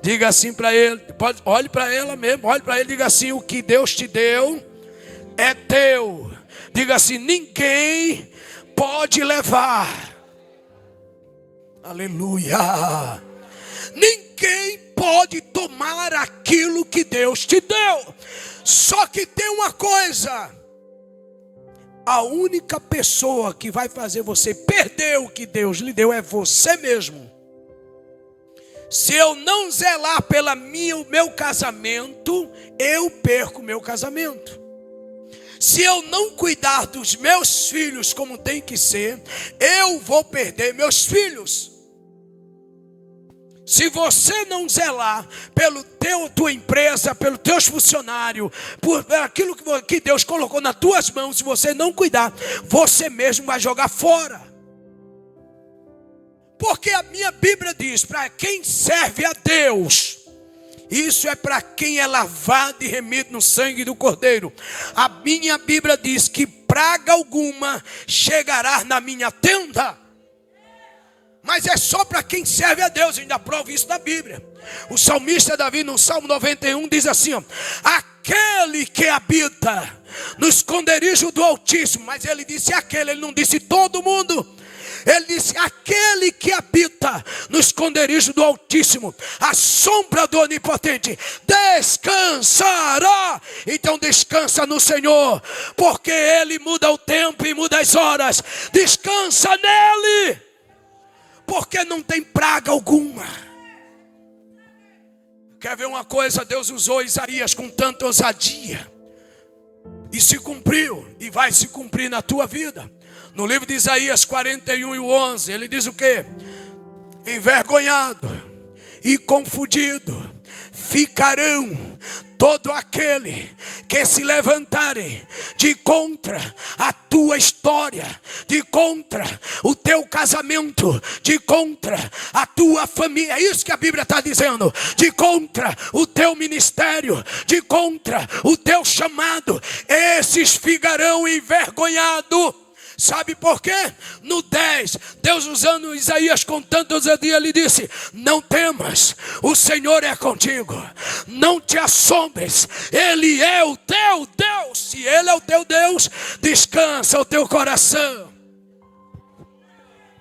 Diga assim para ele, olhe para ela mesmo, olhe para ele, diga assim: o que Deus te deu é teu. Diga assim: ninguém pode levar. Aleluia. Ninguém pode tomar aquilo que Deus te deu. Só que tem uma coisa: a única pessoa que vai fazer você perder o que Deus lhe deu é você mesmo. Se eu não zelar pelo meu casamento, eu perco o meu casamento. Se eu não cuidar dos meus filhos como tem que ser, eu vou perder meus filhos. Se você não zelar pelo tua empresa, pelos teus funcionários, por aquilo que Deus colocou nas tuas mãos, se você não cuidar, você mesmo vai jogar fora. Porque a minha Bíblia diz, para quem serve a Deus, isso é para quem é lavado e remido no sangue do Cordeiro. A minha Bíblia diz que praga alguma chegará na minha tenda. Mas é só para quem serve a Deus, eu ainda provo isso na Bíblia. O salmista Davi no Salmo 91 diz assim, ó: aquele que habita no esconderijo do Altíssimo. Mas ele disse aquele, ele não disse todo mundo. Ele disse, aquele que habita no esconderijo do Altíssimo, a sombra do Onipotente, descansará. Então descansa no Senhor, porque Ele muda o tempo e muda as horas. Descansa nele, porque não tem praga alguma. Quer ver uma coisa? Deus usou Isaías com tanta ousadia, e se cumpriu, e vai se cumprir na tua vida. No livro de Isaías 41:11, ele diz o quê? Envergonhado e confundido ficarão todo aquele que se levantarem de contra a tua história, de contra o teu casamento, de contra a tua família. É isso que a Bíblia está dizendo. De contra o teu ministério, de contra o teu chamado, esses ficarão envergonhados. Sabe por quê? No 10, Deus usando Isaías com tanta ousadia, ele disse, não temas, o Senhor é contigo. Não te assombres, Ele é o teu Deus. Se Ele é o teu Deus, descansa o teu coração.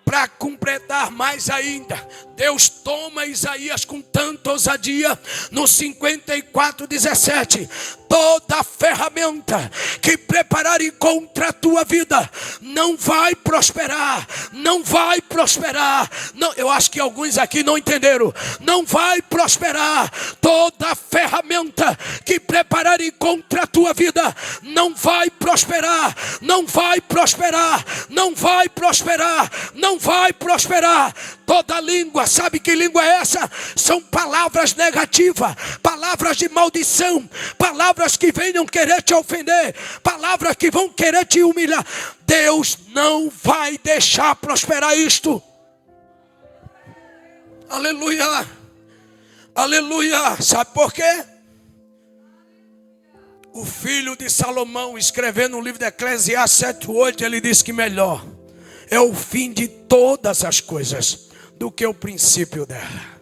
Para completar mais ainda, Deus toma Isaías com tanta ousadia, no 54:17. Toda ferramenta que prepararem contra a tua vida não vai prosperar, não vai prosperar. Não, eu acho que alguns aqui não entenderam. Não vai prosperar. Toda ferramenta que prepararem contra a tua vida não vai prosperar, não vai prosperar, não vai prosperar, não vai prosperar. Toda língua, sabe que língua é essa? São palavras negativas, palavras de maldição, palavras que venham querer te ofender, palavras que vão querer te humilhar. Deus não vai deixar prosperar isto. Aleluia, aleluia. Sabe por quê? O filho de Salomão, escrevendo no livro de Eclesiastes 7:8, ele diz que melhor é o fim de todas as coisas do que o princípio dela.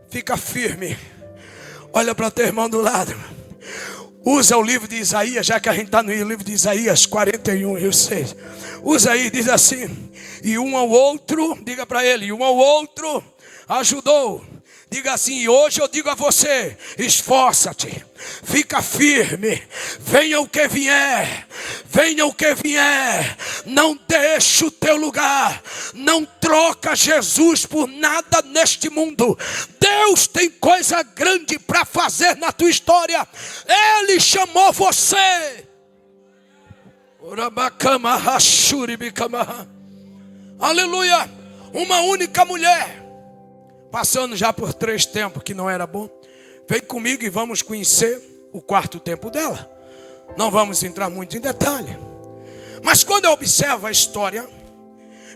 Fica firme. Olha para teu irmão do lado. Usa o livro de Isaías, já que a gente está no livro de Isaías 41, eu sei. Usa aí, diz assim: e um ao outro, diga para ele, e um ao outro ajudou. Diga assim: e hoje eu digo a você, esforça-te, fica firme, venha o que vier, venha o que vier, não deixe o teu lugar, não troca Jesus por nada neste mundo. Deus tem coisa grande para fazer na tua história. Ele chamou você. Aleluia. Uma única mulher, passando já por 3 tempos que não era bom. Vem comigo e vamos conhecer o 4º tempo dela. Não vamos entrar muito em detalhe. Mas quando eu observo a história,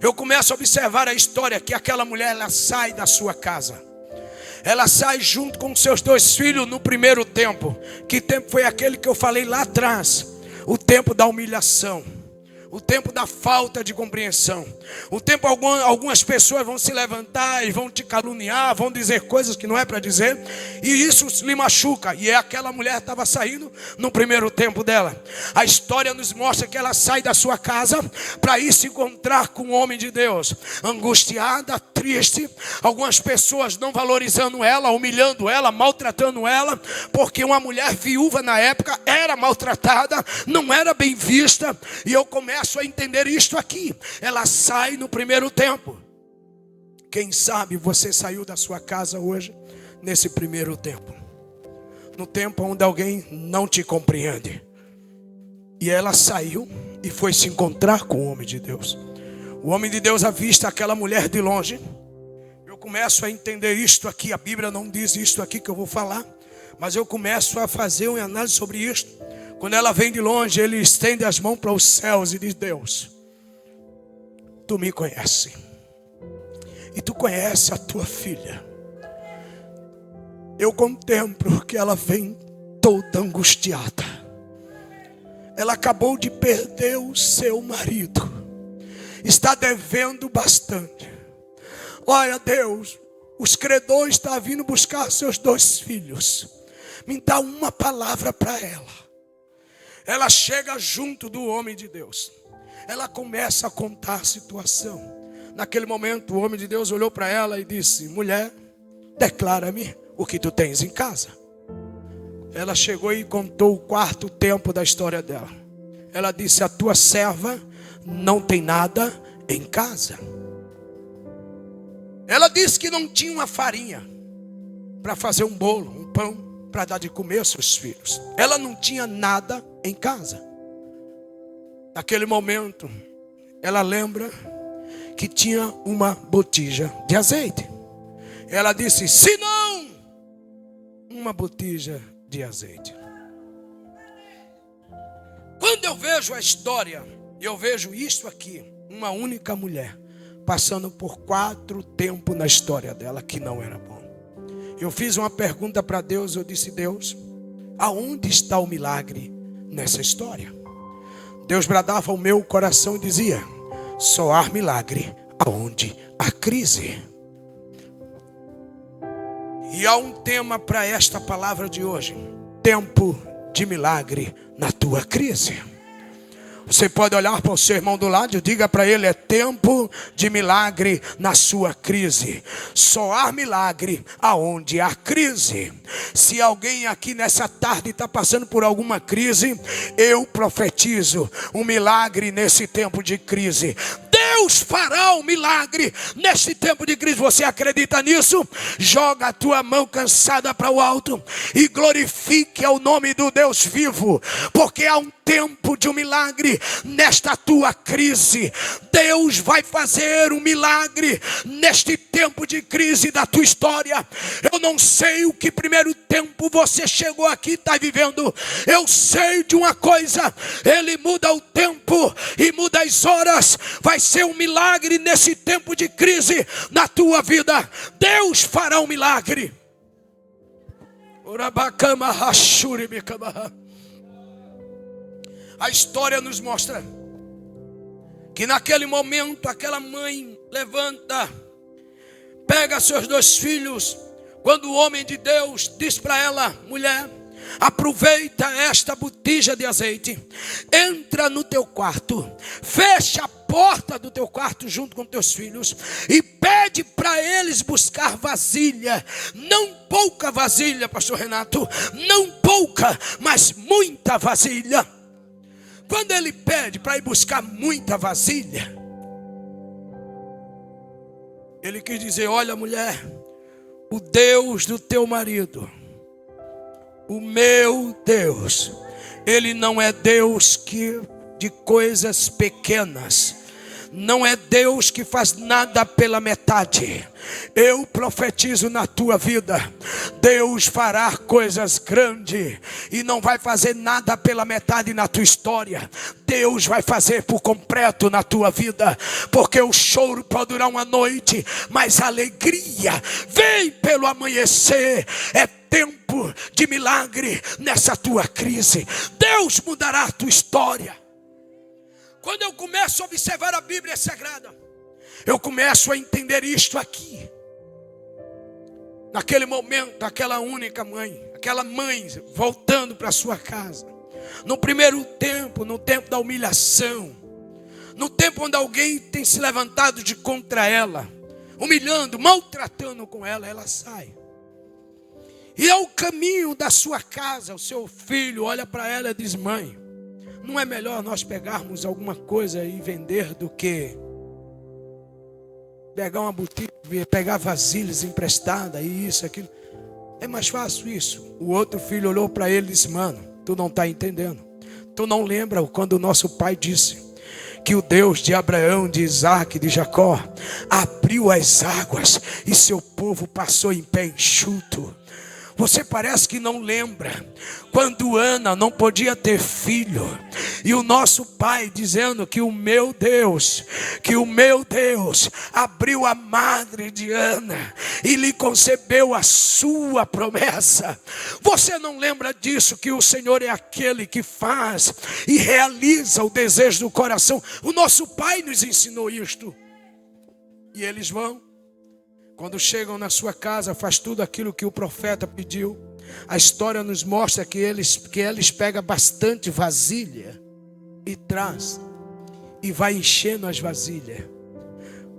eu começo a observar a história que aquela mulher, ela sai da sua casa. Ela sai junto com seus 2 filhos no primeiro tempo. Que tempo foi aquele que eu falei lá atrás? O tempo da humilhação. O tempo da falta de compreensão. O tempo algumas pessoas vão se levantar e vão te caluniar, vão dizer coisas que não é para dizer, e isso lhe machuca. E aquela mulher estava saindo no primeiro tempo dela. A história nos mostra que ela sai da sua casa para ir se encontrar com o homem de Deus. Angustiada, triste, algumas pessoas não valorizando ela, humilhando ela, maltratando ela, porque uma mulher viúva na época era maltratada, não era bem vista. E eu começo a entender isto aqui. Ela sai no primeiro tempo. Quem sabe você saiu da sua casa hoje nesse primeiro tempo, no tempo onde alguém não te compreende. E ela saiu e foi se encontrar com o homem de Deus. O homem de Deus avista aquela mulher de longe. Eu começo a entender isto aqui. A Bíblia não diz isto aqui que eu vou falar, mas eu começo a fazer uma análise sobre isto. Quando ela vem de longe, ele estende as mãos para os céus e diz: Deus, tu me conheces, e tu conheces a tua filha. Eu contemplo que ela vem toda angustiada. Ela acabou de perder o seu marido, está devendo bastante. Olha, Deus, os credores estão vindo buscar seus 2 filhos. Me dá uma palavra para ela. Ela chega junto do homem de Deus. Ela começa a contar a situação. Naquele momento o homem de Deus olhou para ela e disse: mulher, declara-me o que tu tens em casa. Ela chegou e contou o 4º tempo da história dela. Ela disse: a tua serva não tem nada em casa. Ela disse que não tinha uma farinha para fazer um bolo, um pão, para dar de comer aos seus filhos. Ela não tinha nada em casa. Naquele momento, ela lembra que tinha uma botija de azeite. Ela disse: se não, uma botija de azeite. Quando eu vejo a história, eu vejo isso aqui, uma única mulher passando por 4 tempos na história dela que não era bom. Eu fiz uma pergunta para Deus, eu disse: Deus, aonde está o milagre nessa história? Deus bradava ao meu coração e dizia: só há milagre aonde há crise. E há um tema para esta palavra de hoje: tempo de milagre na tua crise. Você pode olhar para o seu irmão do lado e diga para ele: é tempo de milagre na sua crise. Só há milagre aonde há crise. Se alguém aqui nessa tarde está passando por alguma crise, eu profetizo um milagre nesse tempo de crise. Deus fará um milagre neste tempo de crise. Você acredita nisso? Joga a tua mão cansada para o alto e glorifique ao nome do Deus vivo, porque há um tempo de um milagre nesta tua crise. Deus vai fazer um milagre neste tempo de crise da tua história. Eu não sei o que primeiro tempo você chegou aqui e está vivendo. Eu sei de uma coisa: Ele muda o tempo e muda as horas. Vai ser um milagre nesse tempo de crise na tua vida. Deus fará um milagre. A história nos mostra que naquele momento aquela mãe levanta, pega seus 2 filhos. Quando o homem de Deus diz para ela: mulher, aproveita esta botija de azeite, entra no teu quarto, fecha a porta do teu quarto junto com teus filhos e pede para eles buscar vasilha. Não pouca vasilha, pastor Renato, não pouca, mas muita vasilha. Quando ele pede para ir buscar muita vasilha, ele quis dizer: olha, mulher, o Deus do teu marido, o meu Deus, Ele não é Deus de coisas pequenas. Não é Deus que faz nada pela metade. Eu profetizo na tua vida: Deus fará coisas grandes e não vai fazer nada pela metade na tua história. Deus vai fazer por completo na tua vida, porque o choro pode durar uma noite, mas a alegria vem pelo amanhecer. É tempo de milagre nessa tua crise. Deus mudará a tua história. Quando eu começo a observar a Bíblia Sagrada, eu começo a entender isto aqui. Naquele momento, aquela única mãe, aquela mãe voltando para sua casa, no primeiro tempo, no tempo da humilhação, no tempo onde alguém tem se levantado de contra ela, humilhando, maltratando com ela, ela sai. E ao caminho da sua casa, o seu filho olha para ela e diz: mãe, não é melhor nós pegarmos alguma coisa e vender do que pegar uma botija, pegar vasilhas emprestadas e isso, aquilo? É mais fácil isso. O outro filho olhou para ele e disse: mano, tu não está entendendo. Tu não lembra quando o nosso pai disse que o Deus de Abraão, de Isaac, de Jacó abriu as águas e seu povo passou em pé enxuto? Você parece que não lembra quando Ana não podia ter filho e o nosso pai dizendo que o meu Deus abriu a madre de Ana e lhe concebeu a sua promessa. Você não lembra disso, que o Senhor é aquele que faz e realiza o desejo do coração? O nosso pai nos ensinou isto. E eles vão. Quando chegam na sua casa, faz tudo aquilo que o profeta pediu. A história nos mostra que eles pegam bastante vasilha e traz. E vai enchendo as vasilhas.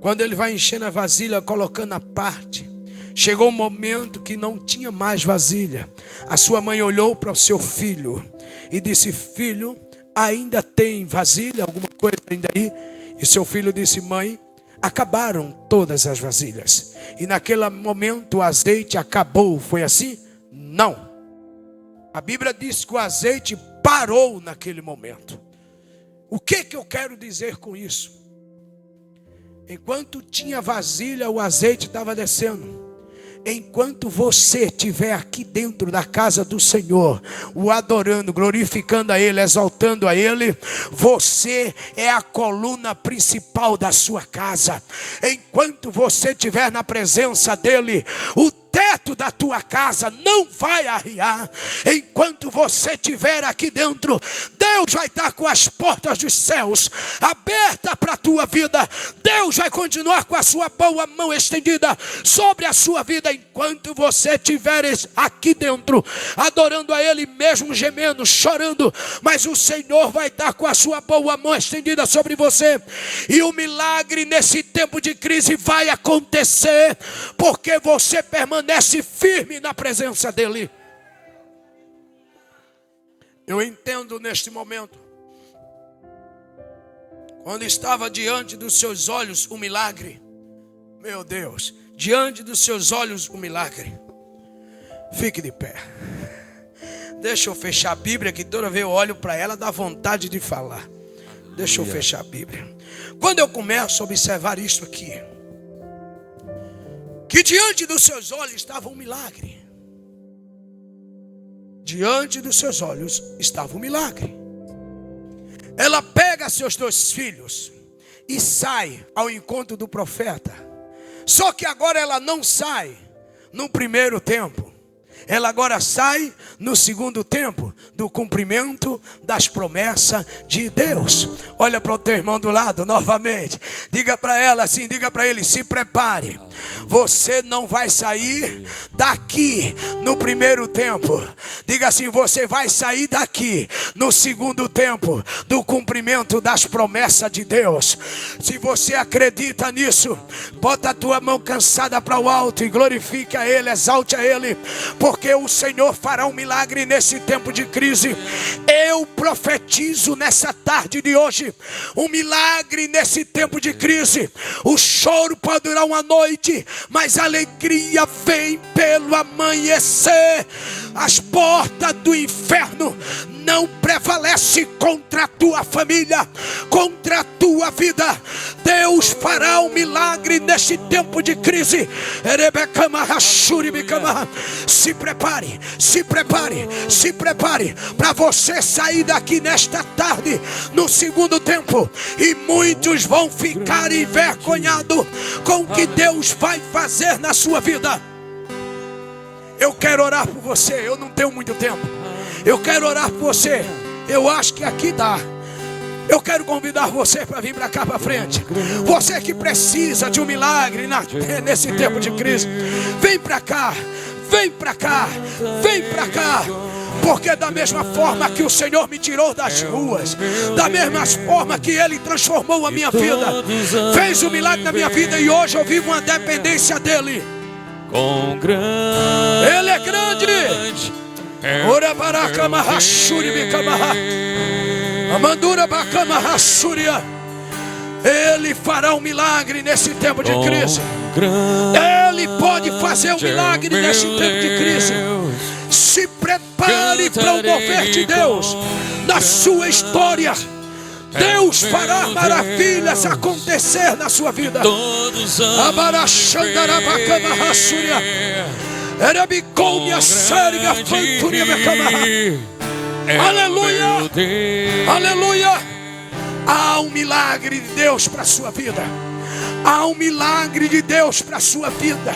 Quando ele vai enchendo a vasilha, colocando a parte, chegou um momento que não tinha mais vasilha. A sua mãe olhou para o seu filho e disse: filho, ainda tem vasilha? Alguma coisa ainda aí? E seu filho disse: mãe, acabaram todas as vasilhas. E naquele momento o azeite acabou. Foi assim? Não. A Bíblia diz que o azeite parou naquele momento. O que eu quero dizer com isso? Enquanto tinha vasilha, o azeite estava descendo. Enquanto você estiver aqui dentro da casa do Senhor, o adorando, glorificando a Ele, exaltando a Ele, você é a coluna principal da sua casa. Enquanto você estiver na presença dEle, o teto da tua casa não vai arriar. Enquanto você estiver aqui dentro, Deus vai estar com as portas dos céus abertas para a tua vida. Deus vai continuar com a sua boa mão estendida sobre a sua vida. Enquanto você estiver aqui dentro, adorando a Ele, mesmo gemendo, chorando, mas o Senhor vai estar com a sua boa mão estendida sobre você. E o milagre nesse tempo de crise vai acontecer, porque você permanece firme na presença dEle. Eu entendo neste momento, Quando estava diante dos seus olhos o milagre, meu Deus, diante dos seus olhos o milagre. Fique de pé. Deixa eu fechar a Bíblia, que toda vez eu olho para ela, dá vontade de falar. Deixa eu fechar a Bíblia. Quando eu começo a observar isso aqui, que diante dos seus olhos estava um milagre. Diante dos seus olhos estava um milagre. Ela pega seus 2 filhos e sai ao encontro do profeta. Só que agora ela não sai no primeiro tempo. Ela agora sai no segundo tempo do cumprimento das promessas de Deus. Olha para o teu irmão do lado novamente. Diga para ela assim, diga para ele, se prepare. Você não vai sair daqui no primeiro tempo. Diga assim, você vai sair daqui no segundo tempo do cumprimento das promessas de Deus. Se você acredita nisso, bota a tua mão cansada para o alto e glorifique a Ele, exalte a Ele, porque o Senhor fará um milagre nesse tempo de crise. Eu profetizo nessa tarde de hoje um milagre nesse tempo de crise. O choro pode durar uma noite, mas a alegria vem pelo amanhecer. As portas do inferno não prevalece contra a tua família, contra a tua vida. Deus fará um milagre nesse tempo de crise. Se prepare, se prepare, se prepare para você sair daqui nesta tarde no segundo tempo, e muitos vão ficar envergonhados com o que Deus vai fazer na sua vida. Eu quero orar por você, eu não tenho muito tempo. Eu quero orar por você. Eu acho que aqui dá. Eu quero convidar você para vir para cá para frente. Você que precisa de um milagre nesse tempo de crise, vem para cá, vem para cá, vem para cá. Porque da mesma forma que o Senhor me tirou das ruas, da mesma forma que Ele transformou a minha vida, fez um milagre na minha vida, e hoje eu vivo uma dependência dEle. Ele é grande. Ora baracama rachuri bicamaha. Amandura bacama rachuria. Ele fará um milagre nesse tempo de crise. Ele pode fazer um milagre nesse tempo de crise. Se prepare para o mover de Deus na sua história. Deus fará maravilhas acontecer na sua vida. Abarachandarabacama rachuria. Aleluia, aleluia. Há um milagre de Deus para a sua vida. Há um milagre de Deus para a sua vida.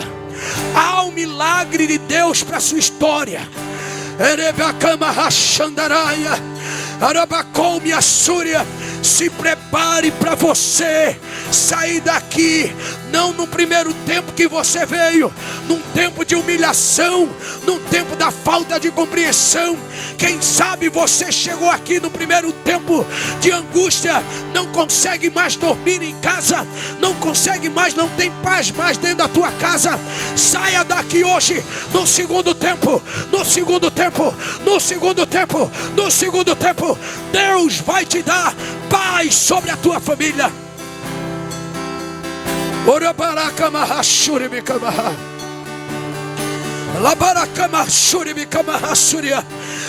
Há um milagre de Deus para a sua história. Se prepare para você sair daqui, não no primeiro tempo que você veio, num tempo de humilhação, num tempo da falta de compreensão. Quem sabe você chegou aqui no primeiro tempo de angústia, não consegue mais dormir em casa, não consegue mais, não tem paz mais dentro da tua casa. Saia daqui hoje no segundo tempo, no segundo tempo, no segundo tempo, no segundo tempo. Deus vai te dar paz sobre a tua família. Ora baracama rachuri bicamaha.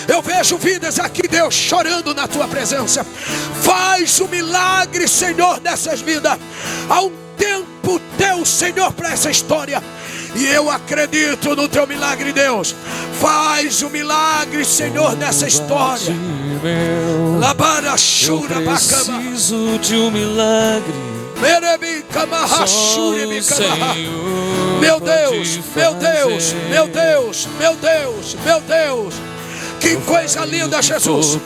Eu vejo vidas aqui, Deus, chorando na tua presença. Faz um milagre, Senhor, nessas vidas. Há um tempo teu, Senhor, para essa história, e eu acredito no teu milagre, Deus. Faz um milagre, Senhor, nessa história. Eu preciso de um milagre. Meu Deus, meu Deus, meu Deus, meu Deus, meu Deus. Que coisa linda, Jesus.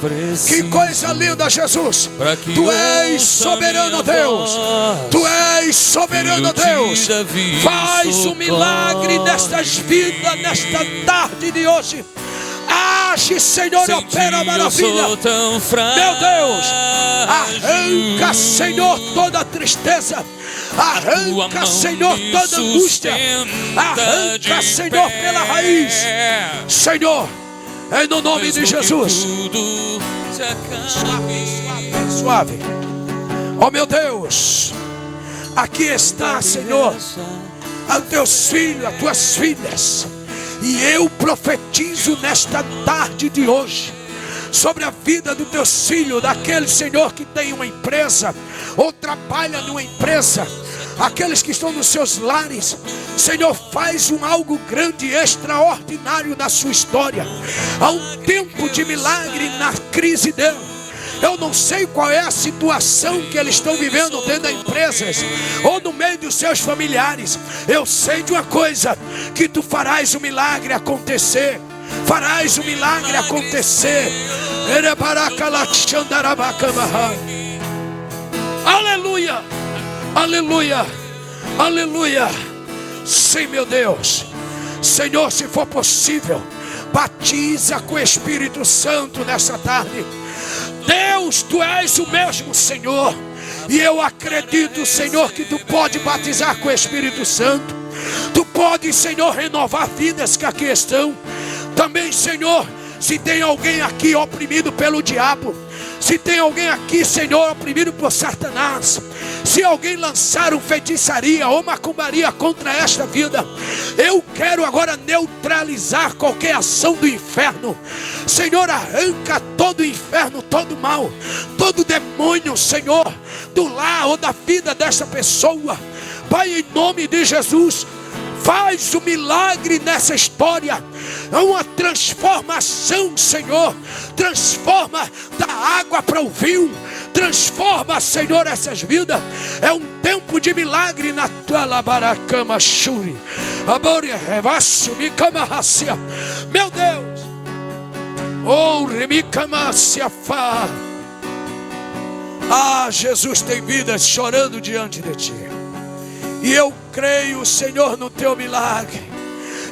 Que coisa linda, Jesus. Tu és soberano, Deus. Tu és soberano, Deus. Faz um milagre nestas vidas, nesta tarde de hoje. Age, Senhor, opera a maravilha. Meu Deus, arranca, Senhor, toda tristeza. Arranca, Senhor, toda angústia. Arranca, Senhor, pela raiz. Senhor, em no nome de Jesus. Suave, suave, suave. Oh meu Deus, aqui está, Senhor, os teus filhos, as tuas filhas. E eu profetizo nesta tarde de hoje sobre a vida dos teus filhos, daquele, Senhor, que tem uma empresa ou trabalha numa empresa, aqueles que estão nos seus lares. Senhor, faz algo grande e extraordinário na sua história. Há um tempo de milagre na crise dele. Eu não sei qual é a situação que eles estão vivendo dentro das empresas ou no meio dos seus familiares. Eu sei de uma coisa, que tu farás o milagre acontecer. Farás o milagre acontecer. Aleluia, aleluia, aleluia. Sim, meu Deus. Senhor, se for possível, batiza com o Espírito Santo nessa tarde. Deus, tu és o mesmo, Senhor. E eu acredito, Senhor, que tu pode batizar com o Espírito Santo. Tu pode, Senhor, renovar vidas que aqui estão. Também, Senhor, se tem alguém aqui oprimido pelo diabo, se tem alguém aqui, Senhor, oprimido por Satanás, se alguém lançar feitiçaria ou macumbaria contra esta vida, eu quero agora neutralizar qualquer ação do inferno. Senhor, arranca todo o inferno, todo mal, todo demônio, Senhor, do lar ou da vida desta pessoa. Pai, em nome de Jesus, faz o milagre nessa história. É uma transformação, Senhor. Transforma da água para o vinho. Transforma, Senhor, essas vidas. É um tempo de milagre na tua labaracama shuri. Meu Deus. Oh, remicamaciafá. Ah, Jesus, tem vidas chorando diante de ti. E eu creio, Senhor, no teu milagre.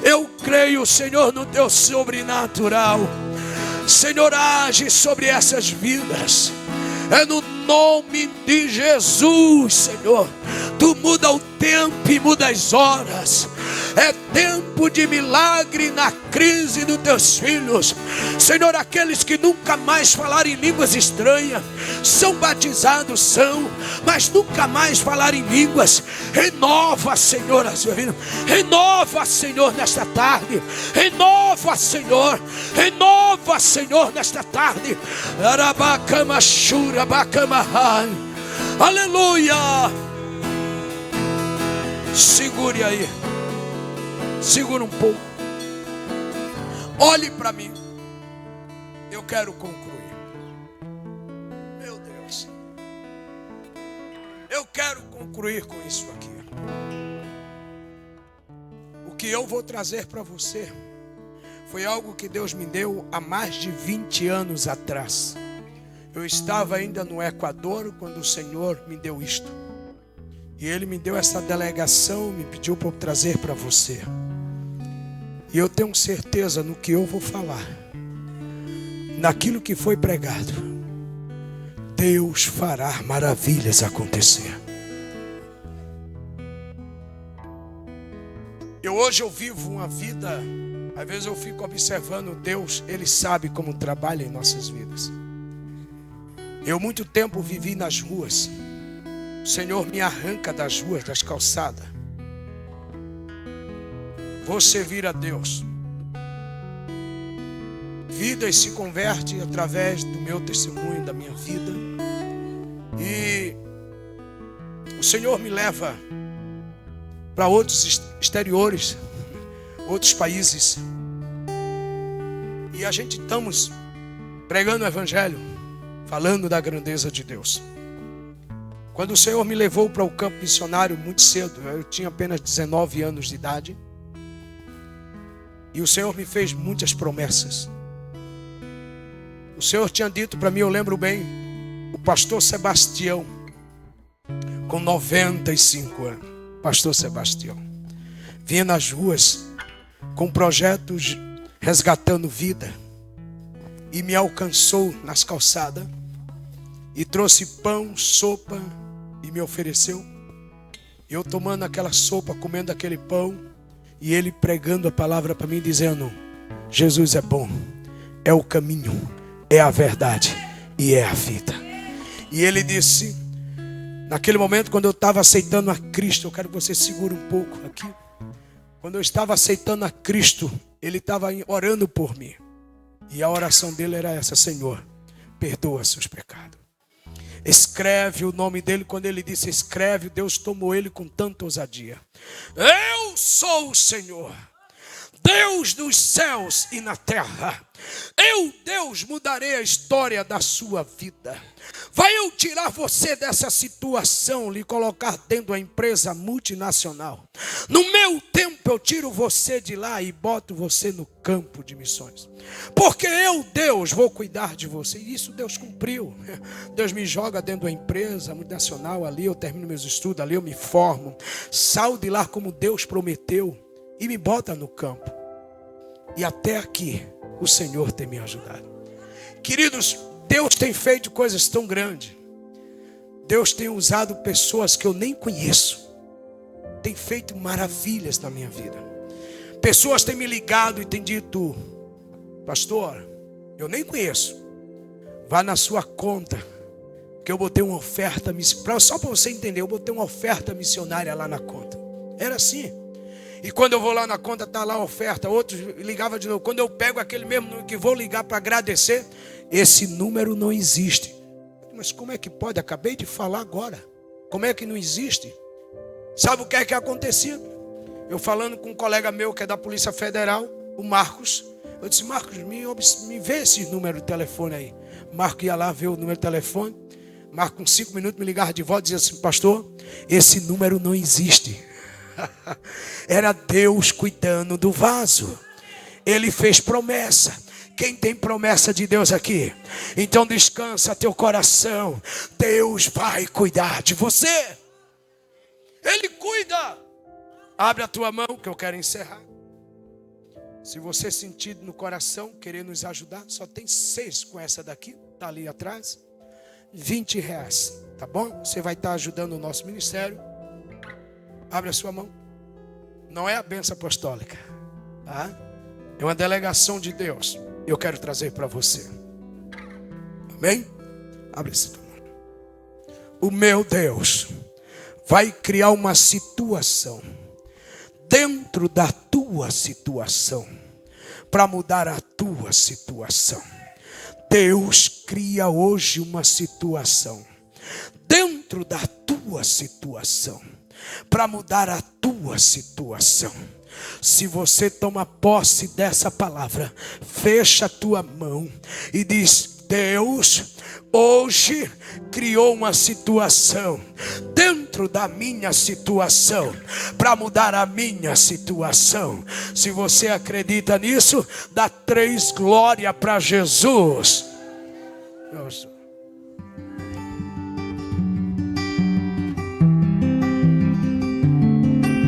Eu creio, Senhor, no teu sobrenatural. Senhor, age sobre essas vidas. É no nome de Jesus, Senhor. Tu muda o tempo e muda as horas. É tempo de milagre na crise dos teus filhos. Senhor, aqueles que nunca mais falaram em línguas estranhas, são batizados, mas nunca mais falaram em línguas. Renova, Senhor, a sua vida. Renova, Senhor, nesta tarde. Renova, Senhor. Renova, Senhor, nesta tarde. Aleluia. Segure aí. Segura um pouco. Olhe para mim. Eu quero concluir. Meu Deus. Eu quero concluir com isso aqui. O que eu vou trazer para você foi algo que Deus me deu há mais de 20 anos atrás. Eu estava ainda no Equador quando o Senhor me deu isto. E Ele me deu essa delegação, me pediu para eu trazer para você. E eu tenho certeza no que eu vou falar, naquilo que foi pregado, Deus fará maravilhas acontecer. Hoje eu vivo uma vida, às vezes eu fico observando Deus, Ele sabe como trabalha em nossas vidas. Eu muito tempo vivi nas ruas. O Senhor me arranca das ruas, das calçadas. Vou servir a Deus. Vidas se converte através do meu testemunho, da minha vida. E o Senhor me leva para outros exteriores, outros países. E a gente estamos pregando o Evangelho, falando da grandeza de Deus. Quando o Senhor me levou para o campo missionário muito cedo, eu tinha apenas 19 anos de idade. E o Senhor me fez muitas promessas. O Senhor tinha dito para mim, eu lembro bem, o pastor Sebastião, com 95 anos, pastor Sebastião, vinha nas ruas com projetos resgatando vida. E me alcançou nas calçadas e trouxe pão, sopa e me ofereceu. Eu tomando aquela sopa, comendo aquele pão, e ele pregando a palavra para mim, dizendo: Jesus é bom, é o caminho, é a verdade e é a vida. E ele disse: Naquele momento, quando eu estava aceitando a Cristo, eu quero que você segure um pouco aqui. Quando eu estava aceitando a Cristo, Ele estava orando por mim. E a oração dele era essa: Senhor, perdoa seus pecados. Escreve o nome dele. Quando ele disse escreve, Deus tomou ele com tanta ousadia. Eu sou o Senhor, Deus dos céus e na terra. Eu, Deus, mudarei a história da sua vida. Vai eu tirar você dessa situação, lhe colocar dentro da empresa multinacional. No meu tempo eu tiro você de lá e boto você no campo de missões. Porque eu, Deus, vou cuidar de você. E isso Deus cumpriu. Deus me joga dentro da empresa multinacional, ali eu termino meus estudos, ali eu me formo. Saio de lá como Deus prometeu e me bota no campo. E até aqui o Senhor tem me ajudado. Queridos, Deus tem feito coisas tão grandes. Deus tem usado pessoas que eu nem conheço. Tem feito maravilhas na minha vida. Pessoas têm me ligado e têm dito: pastor, eu nem conheço. Vá na sua conta, que eu botei uma oferta, só para você entender, eu botei uma oferta missionária lá na conta. Era assim. E quando eu vou lá na conta, está lá a oferta. Outros ligavam de novo. Quando eu pego aquele mesmo número que vou ligar para agradecer, esse número não existe. Mas como é que pode? Acabei de falar agora. Como é que não existe? Sabe o que é que acontecia? Eu falando com um colega meu que é da Polícia Federal, o Marcos. Eu disse: Marcos, me vê esse número de telefone aí. Marcos ia lá ver o número de telefone. Marcos, com 5 minutos, me ligava de volta e dizia assim: pastor, esse número não existe. Era Deus cuidando do vaso. Ele fez promessa. Quem tem promessa de Deus aqui? Então descansa teu coração. Deus vai cuidar de você. Ele cuida. Abre a tua mão que eu quero encerrar. Se você sentir no coração querer nos ajudar, só tem 6 com essa daqui. Está ali atrás. R$20, tá bom? Você vai estar ajudando o nosso ministério. Abre a sua mão. Não é a bênção apostólica, tá? É uma delegação de Deus. Eu quero trazer para você. Amém? Abre essa tua mão. O meu Deus vai criar uma situação dentro da tua situação para mudar a tua situação. Deus cria hoje uma situação dentro da tua situação para mudar a tua situação. Se você toma posse dessa palavra, fecha a tua mão e diz: Deus hoje criou uma situação dentro da minha situação para mudar a minha situação. Se você acredita nisso, dá 3 glórias para Jesus.